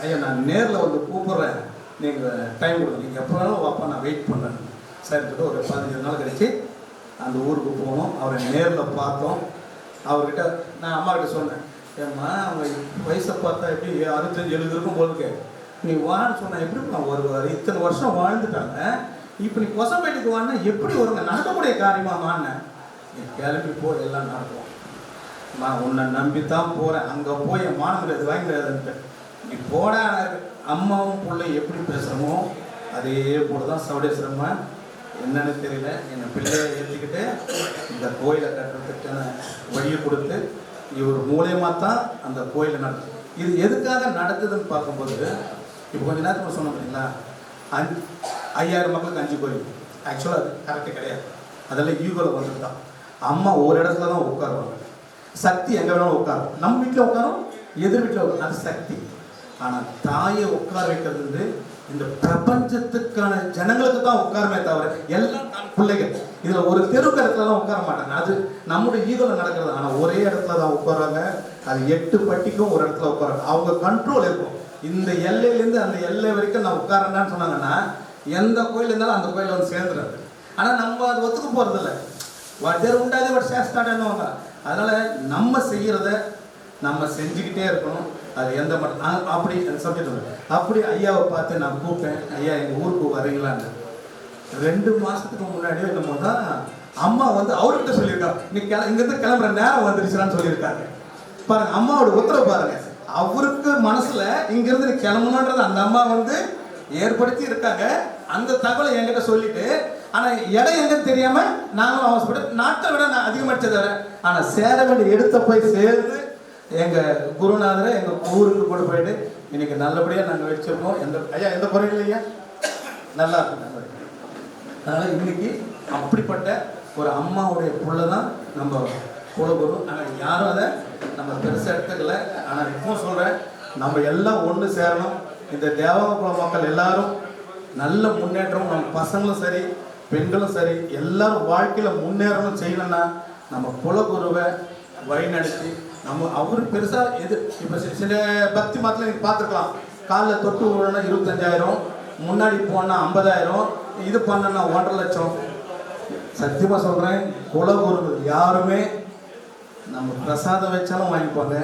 ஐயா நான் நேரில் வந்து கூப்பிட்றேன், நீங்கள் டைம் கொடுங்க, நீங்கள் எப்போ வேணாலும் வாப்பா, நான் வெயிட் பண்ணுறேன். சரி சொல்லிட்டு ஒரு 15 நாள் கழிச்சு அந்த ஊருக்கு போனோம். அவரை நேரில் பார்த்தோம். அவர்கிட்ட நான் அம்மாக்கிட்ட சொன்னேன், ஏம்மா அவங்க வயசை பார்த்தா எப்படி 65-70 இருக்கும் போலுக்கு, நீ வான்னு சொன்ன எப்படிப்பா வருவார்? இத்தனை வருஷம் வாழ்ந்துட்டாங்க, இப்போ நீ கொசம்பேட்டுக்கு வான்னா எப்படி வருங்க? நடக்கக்கூடிய காரியமா வான்னேன். நீ கிளம்பி போ, எல்லாம் நடக்கும். நான் உன்னை நம்பித்தான் போகிறேன், அங்கே போய் என் மான முடியாது வாங்கி முடியாதுன்ட்டு. நீ போட. அம்மாவும் பிள்ளை எப்படி பேசுகிறோமோ அதே போல தான் சவுடேஸ்வரம்மா என்னன்னு தெரியல என்னை பிள்ளையை ஏற்றிக்கிட்டு இந்த கோயிலை கட்டுறதுக்கான வழியை கொடுத்து இவர் மூலியமாக தான் அந்த கோயிலை நடத்துது. இது எதுக்காக நடக்குதுன்னு பார்க்கும்போது, இப்போ கொஞ்ச நேரத்துக்கு சொன்னோம் பார்த்தீங்களா, 5000 மக்களுக்கு 5 கோயில். ஆக்சுவலாக அது கரெக்டு கிடையாது, அதெல்லாம் ஈகோவில் வந்துட்டு தான். அம்மா ஒரு இடத்துல தான் உட்காருவாங்க, சக்தி எங்கே வேணாலும் உட்காரும். நம்ம வீட்டில் உட்காரும், எதிர் வீட்டில் உட்காரும், அது சக்தி. ஆனால் தாயை உட்கார வைக்கிறது வந்து இந்த பிரபஞ்சத்துக்கான ஜனங்களுக்கு தான் உட்காருமே தவிர எல்லாம் தான் பிள்ளைகள். இதில் ஒரு தெருக்கு இடத்துலலாம் உட்கார மாட்டாங்க, அது நம்முடைய ஈகோவில் நடக்கிறது. ஆனால் ஒரே இடத்துல தான் உட்காராங்க. அது 8 பட்டிக்கும் ஒரு இடத்துல உட்காராங்க. அவங்க கண்ட்ரோல் இருக்கும். இந்த எல்லையிலேருந்து அந்த எல்லை வரைக்கும் நான் உட்காரேன்னு சொன்னாங்கன்னா எந்த கோயில் இருந்தாலும் அந்த கோயிலில் வந்து சேர்ந்துடுறது. ஆனால் நம்ம அது ஒத்துக்க போகிறதில்ல. வடர் உண்டாதே ஒரு சேஸ்டாடுன்னுவாங்க. அதனால் நம்ம செய்கிறத நம்ம செஞ்சுக்கிட்டே இருக்கணும். அது எந்த மட்டும் அப்படி சப்ஜெக்ட் அப்படி ஐயாவை பார்த்து நான் கூப்பிட்டேன், ஐயா எங்கள் ஊருக்கு வரீங்களான்னு. 2 மாதத்துக்கு முன்னாடியே என்னமோ தான் அம்மா வந்து அவர்கிட்ட சொல்லியிருக்காங்க, நீ இங்கேருந்து கிளம்புற நேரம் வந்துருச்சுன்னு சொல்லியிருக்காங்க. பாருங்க அம்மாவோட உத்தரவு பாருங்க. அவருக்கு மனசுல இங்கிருந்து நீ கிளம்பணுன்றது அந்த அம்மா வந்து ஏற்படுத்தி இருக்காங்க. அந்த தகவலை என்கிட்ட சொல்லிட்டு, ஆனா இடம் எங்கன்னு தெரியாம நாங்களும் அவசரப்பட்டு நாட்டை விட நான் அதிகமாச்சதை வர, ஆனா சேர வேண்டிய எடுத்த போய் சேர்ந்து எங்க குருநாதரை எங்க ஊருக்கு கொண்டு போயிட்டு இன்னைக்கு நல்லபடியா நாங்க வச்சிருக்கோம். ஐயா எந்த குறையும் இல்லையா, நல்லா இருக்கு. அதனால இன்னைக்கு அப்படிப்பட்ட ஒரு அம்மாவுடைய புள்ள தான் நம்ம குலகுரு. ஆனால் யாரும் அதை நம்ம பெருசாக எடுத்துக்கல. ஆனால் இப்போ சொல்கிறேன், நம்ம எல்லாம் ஒன்று சேரணும். இந்த தேவகுல மக்கள் எல்லாரும் நல்ல முன்னேற்றம், நம்ம பசங்களும் சரி பெண்களும் சரி எல்லாரும் வாழ்க்கையில் முன்னேறணும் செய்யணும்னா நம்ம குலகுருவை வழிநடத்தி நம்ம அவரு பெருசாக எது இப்போ சில பக்தி மதத்தில் நீங்கள் பார்த்துருக்கலாம், காலில் தொட்டு விடணும்னா 25,000, முன்னாடி போனால் 50,000, இது பண்ணனா 1.5 லட்சம். சத்தியமாக சொல்கிறேன், குலகுரு யாருமே நம்ம பிரசாதம் வச்சாலும் வாங்கிப்பாங்க,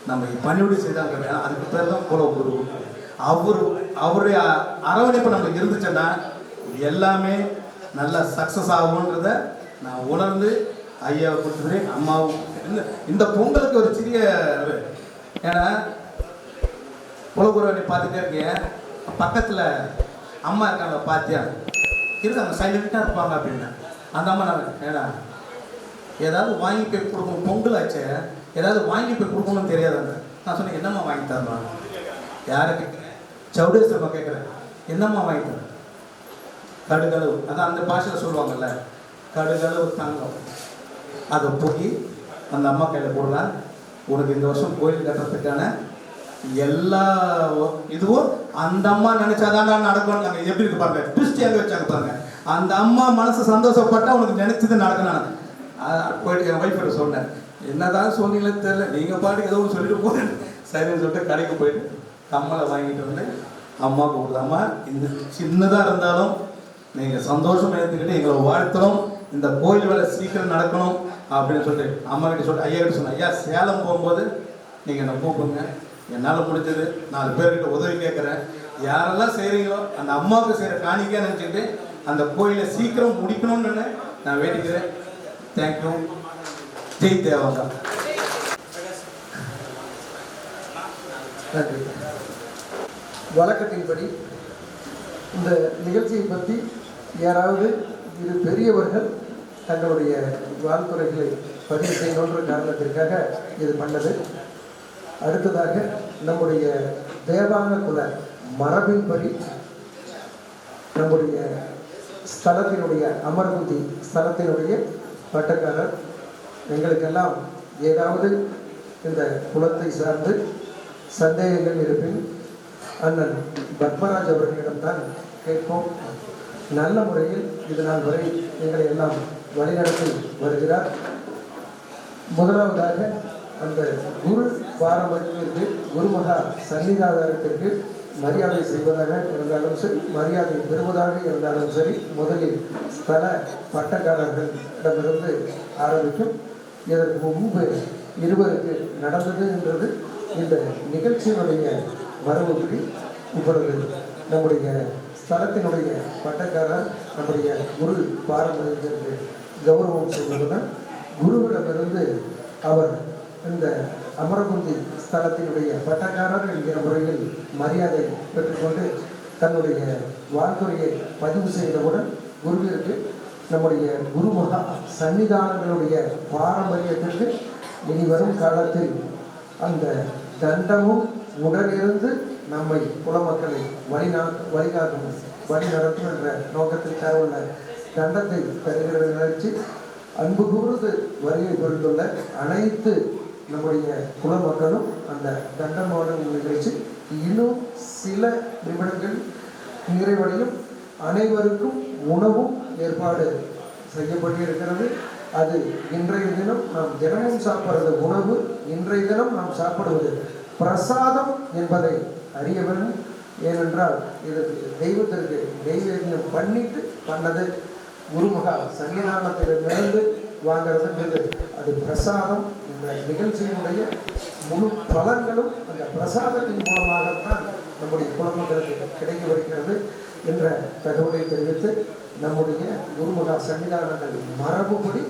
நம்ம பணிவிடை செய்தாங்க. அதுக்கு பேர் தான் குலகுரு. அவருடைய அரவணைப்பு நம்மளுக்கு இருந்துச்சுன்னா எல்லாமே நல்லா சக்ஸஸ் ஆகுன்றத நான் உணர்ந்து ஐயாவை கொடுத்துக்கிறேன். அம்மாவும் இந்த பொங்கலுக்கு ஒரு சிறிய, ஏன்னா குலகுருவை பார்த்துட்டே இருக்கேன், பக்கத்தில் அம்மா இருக்காங்க பார்த்தியா இருக்காங்க, சைலண்ட்டாக இருப்பாங்க அப்படின்னா அந்த அம்மா நான் ஏன்னா ஏதாவது வாங்கி போய் கொடுக்கணும், பொங்கல் ஆச்சு ஏதாவது வாங்கி போய் கொடுக்கணும்னு தெரியாதாங்க. நான் சொன்னேன் என்னம்மா வாங்கி தரலாம், யாரை கேட்குறேன், சவுடேஸ்வரமா கேட்குறேன், என்னம்மா வாங்கி தரேன், கடுகளவு, அதான் அந்த பாஷையில் சொல்லுவாங்கல்ல, கடுகளவு தங்கம், அதை போய் அந்த அம்மா கையில் போடலாம். உனக்கு இந்த வருஷம் கோயில் கட்டுறதுக்கான எல்லா இதுவும் அந்த அம்மா நினைச்சாதான் நடக்கும். நாங்கள் எப்படி இருக்கு பாருங்க, ட்விஸ்ட் எங்க வச்சாங்க பாருங்க. அந்த அம்மா மனசு சந்தோஷப்பட்டா உனக்கு நினைச்சது நடக்கணும். போயிட்டு என் ஒய்ஃப் சொன்னேன், என்னதான் சொன்னீங்களே தெரியல, நீங்க பாட்டுக்கு ஏதோ சொல்லிட்டு போறேன். சரின்னு சொல்லிட்டு கடைக்கு போயிட்டு கம்மலை வாங்கிட்டு வந்து அம்மாவுக்கு கொடுத்தாம்மா, இந்த சின்னதாக இருந்தாலும் நீங்கள் சந்தோஷம் எடுத்துக்கிட்டு எங்களை வாழ்த்தணும், இந்த கோயில் வேலை சீக்கிரம் நடக்கணும் அப்படின்னு சொல்லிட்டு அம்மா கிட்ட சொல்லிட்டு ஐயா கிட்ட சொன்னேன், ஐயா சேலம் போகும்போது நீங்கள் என்னை கூப்பிடுங்க, என்னால் முடிஞ்சது 4 பேர்கிட்ட உதவி கேட்குறேன், யாரெல்லாம் செய்கிறீங்களோ அந்த அம்மாவுக்கு செய்கிற காணிக்கையாக நினச்சிக்கிட்டு அந்த கோயிலை சீக்கிரம் முடிக்கணும்னு நான் வேண்டிக்கிறேன். தேங்க்யூ. ஜெய் தேவாங்கா. நன்றி. வழக்கத்தின்படி இந்த நிகழ்ச்சியை பற்றி யாராவது இது பெரியவர்கள் தங்களுடைய வாழ்த்துறைகளை பதிவு செய்யணுன்ற காரணத்திற்காக இது பண்ணது. அடுத்ததாக நம்முடைய தேவாங்க குல மரபின்படி நம்முடைய ஸ்தலத்தினுடைய அமர்குந்தி ஸ்தலத்தினுடைய பட்டக்காரர் எங்களுக்கெல்லாம் ஏதாவது இந்த குலத்தை சார்ந்து சந்தேகங்கள் இருப்பின் அண்ணன் பத்மராஜ் அவர்களிடம்தான் கேட்போம். நல்ல முறையில் இது நாள் வரை எங்களை எல்லாம் வழிநடத்தி வருகிறார். முதலாவதாக அந்த குரு பாரம்பரியத்திற்கு குருமகா சன்னிதானத்திற்கு மரியாதை செய்வதாக இருந்தாலும் சரி, மரியாதை பெறுவதாக இருந்தாலும் சரி, முதலில் ஸ்தல பட்டக்காரர்களிடமிருந்து ஆரம்பிக்கும். இதற்கு முன்பு இருவருக்கு நடந்தது என்றது இந்த நிகழ்ச்சியினுடைய மரபுப்படி இப்பொழுது நம்முடைய ஸ்தலத்தினுடைய பட்டக்காரர் நம்முடைய குரு பாரம்பரியத்திற்கு கௌரவம் செய்வதுடன் குருவிடமிருந்து அவர் இந்த அமரகுந்தி ஸ்தலத்தினுடைய பட்டக்காரர் என்கிற முறையில் மரியாதை பெற்றுக்கொண்டு தன்னுடைய வாழ்த்துறையை பதிவு செய்தவுடன் குருவிற்கு நம்முடைய குருமகா சன்னிதானங்களுடைய பாரம்பரியத்திற்கு இனி வரும் காலத்தில் அந்த தண்டமும் உடனிருந்து நம்மை குலமக்களை வழிகாட்டும் வழி நடத்தும் என்ற நோக்கத்திற்காக உள்ள தண்டத்தை தருகிற நிகழ்ச்சி அன்பு கூர்ந்து வருகை புரிந்துள்ள அனைத்து நம்முடைய குலமக்களும் அந்த தண்டமோட நிகழ்ச்சி இன்னும் சில நிமிடங்கள் நிறைவடையும். அனைவருக்கும் உணவும் ஏற்பாடு செய்யப்பட்டிருக்கிறது. அது இன்றைய தினம் நாம் தினமும் சாப்பிடுறது உணவு, இன்றைய தினம் நாம் சாப்பிடுவது பிரசாதம் என்பதை அறிய வேண்டும். ஏனென்றால் இது தெய்வத்திற்கு தெய்வம் பண்ணிட்டு பண்ணது குருமகா சன்னிதானத்திலிருந்து வாங்கிறதுன்றது அது பிரசாதம். இந்த நிகழ்ச்சியினுடைய முழு பலன்களும் அந்த பிரசாதத்தின் மூலமாகத்தான் நம்முடைய குலமக்களுக்கு கிடைக்க வருகிறது என்ற தகவலை தெரிவித்து நம்முடைய குருமகா சன்னிதானங்கள் மரபுப்படி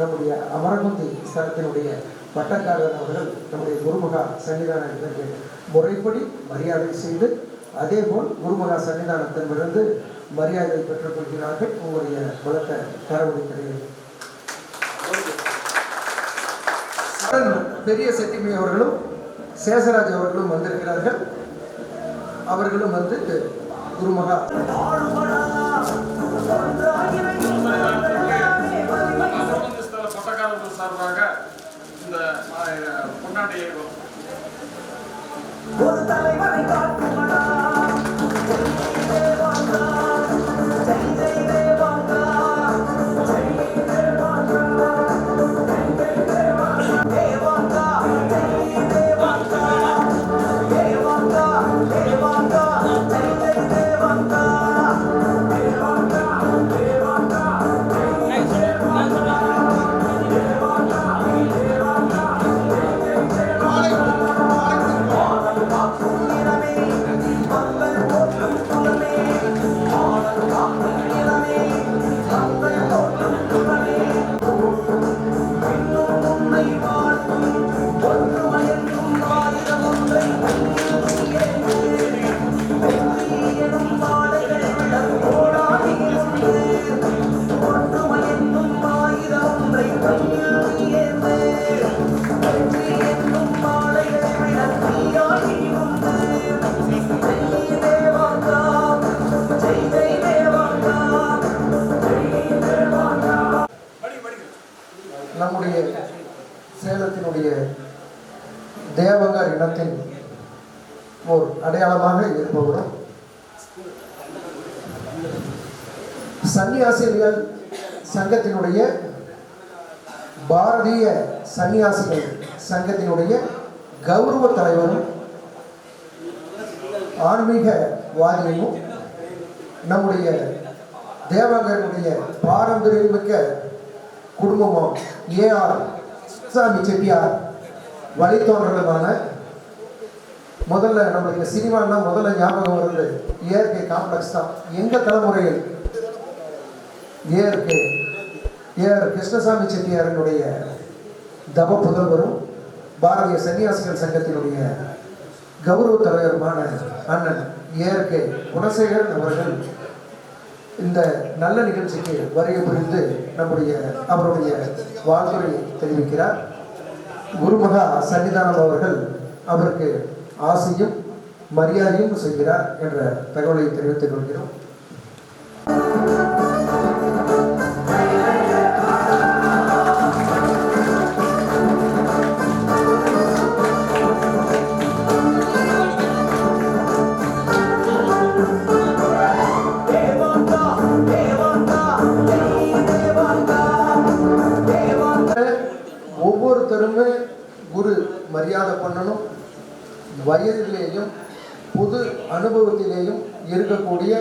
நம்முடைய அமரகுந்தி ஸ்தலத்தினுடைய பட்டக்காரர் அவர்கள் நம்முடைய குருமகா சன்னிதானத்திற்கு முறைப்படி மரியாதை செய்து அதேபோல் குருமகா சன்னிதானத்திலிருந்து மரியாதை பெற்றுக் கொள்கிறார்கள். உங்களுடைய குலத்தை தரவழிக்கிறேன். பெரிய செட்டிமை அவர்களும் சேஷராஜ் அவர்களும் வந்திருக்கிறார்கள். அவர்களும் வந்து குருமகா பட்டக்காரர்கள் சார்பாக இந்த பொன்னாடியை ஒரு தலைவரை காட்டுமடா சேலத்தினுடைய தேவங்கர் இனத்தின் ஓர் அடையாளமாக இருப்பவரும் சன்னியாசிகள் சங்கத்தினுடைய பாரதிய சன்னியாசிகள் சங்கத்தினுடைய கௌரவ தலைவரும் ஆன்மீகவாதியும் நம்முடைய தேவங்கருடைய பாரம்பரியமிக்க குடும்பமும் ஏஆர் சாமி செட்டியார் வழித்தோன்றலுமான முதல்ல நம்மளுக்கு சினிமான்னா முதல்ல ஞாபகம் வருது ஏஆர்கே காம்ப்ளெக்ஸ் தான். எங்கள் தலைமுறையில் ஏஆர் கிருஷ்ணசாமி செட்டியாரினுடைய தவ புதல்வரும் பாரதிய சன்னியாசிகள் சங்கத்தினுடைய கௌரவ தலைவருமான அண்ணன் ஏஆர்கே குணசேகரன் அவர்கள் இந்த நல்ல நிகழ்ச்சிக்கு வருகை புரிந்து அவருடைய வாழ்த்துரை தெரிவிக்கிறார். குருமகா சன்னிதானம் அவர்கள் அவருக்கு ஆசையும் மரியாதையும் செய்கிறார் என்ற தகவலை தெரிவித்துக் கொள்கிறோம். ஒவ்வொருத்தருமே குரு மரியாதை பண்ணணும். வயதிலேயும் பொது அனுபவத்திலேயும் இருக்கக்கூடிய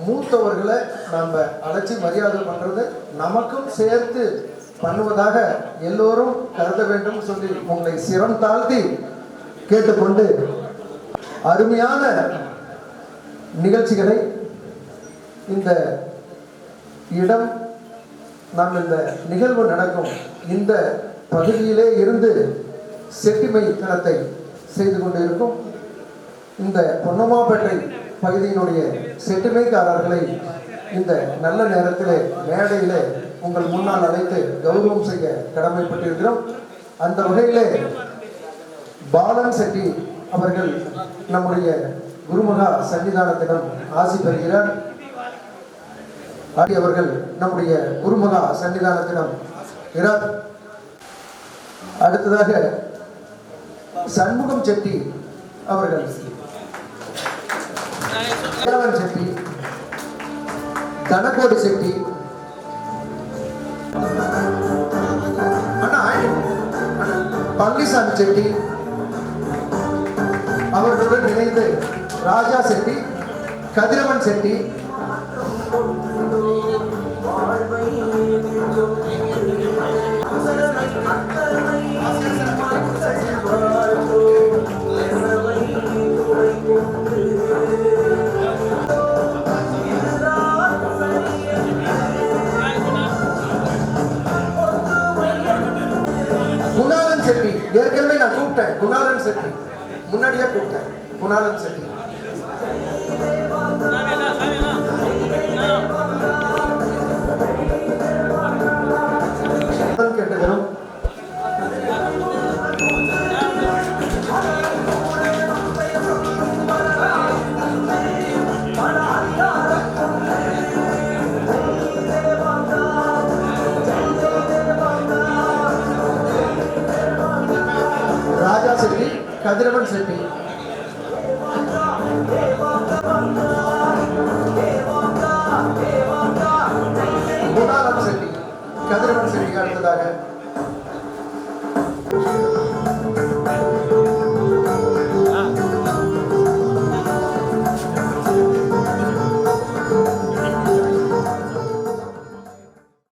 மூத்தவர்களை நாம் அழைச்சி மரியாதை பண்ணுறது நமக்கும் சேர்த்து பண்ணுவதாக எல்லோரும் கருத வேண்டும் சொல்லி உங்களை சிரம் தாழ்த்தி கேட்டுக்கொண்டு அருமையான நிகழ்ச்சிகளை இந்த இடம் நாம் இந்த நிகழ்வு நடக்கும் இந்த பகுதியிலே இருந்து செட்டிமை தனத்தை செய்து கொண்டு இருக்கும் இந்த பொன்னம்மாப்பேட்டை பகுதியினுடைய செட்டிமைக்காரர்களை இந்த நல்ல நேரத்திலே மேடையிலே உங்கள் முன்னால் அழைத்து கௌரவம் செய்ய கடமைப்பட்டிருக்கிறோம். அந்த வகையிலே பாலன் செட்டி அவர்கள் நம்முடைய குருமகா சன்னிதானத்திடம் ஆசி பெறுகிறார். அவர்கள் நம்முடைய குருமகா சன்னிதானத்திடம் இருக்கிறார். அடுத்ததாக சண்முகம் செட்டி அவர்கள் செட்டி, தனக்கோடி செட்டி, பழனிசாமி செட்டி அவர்களுடன் இணைந்து ராஜா செட்டி, கதிரவன் செட்டி, குணாலன் செட்டி. ஏற்கனவே நான் கூப்பிட்டேன் குணாலன் செட்டி, முன்னாடியே கூப்பிட்டேன் குணாலன் செட்டி. கேட்டுக்கிறோம். ராஜா செட்டி, கதிரவன் செட்டி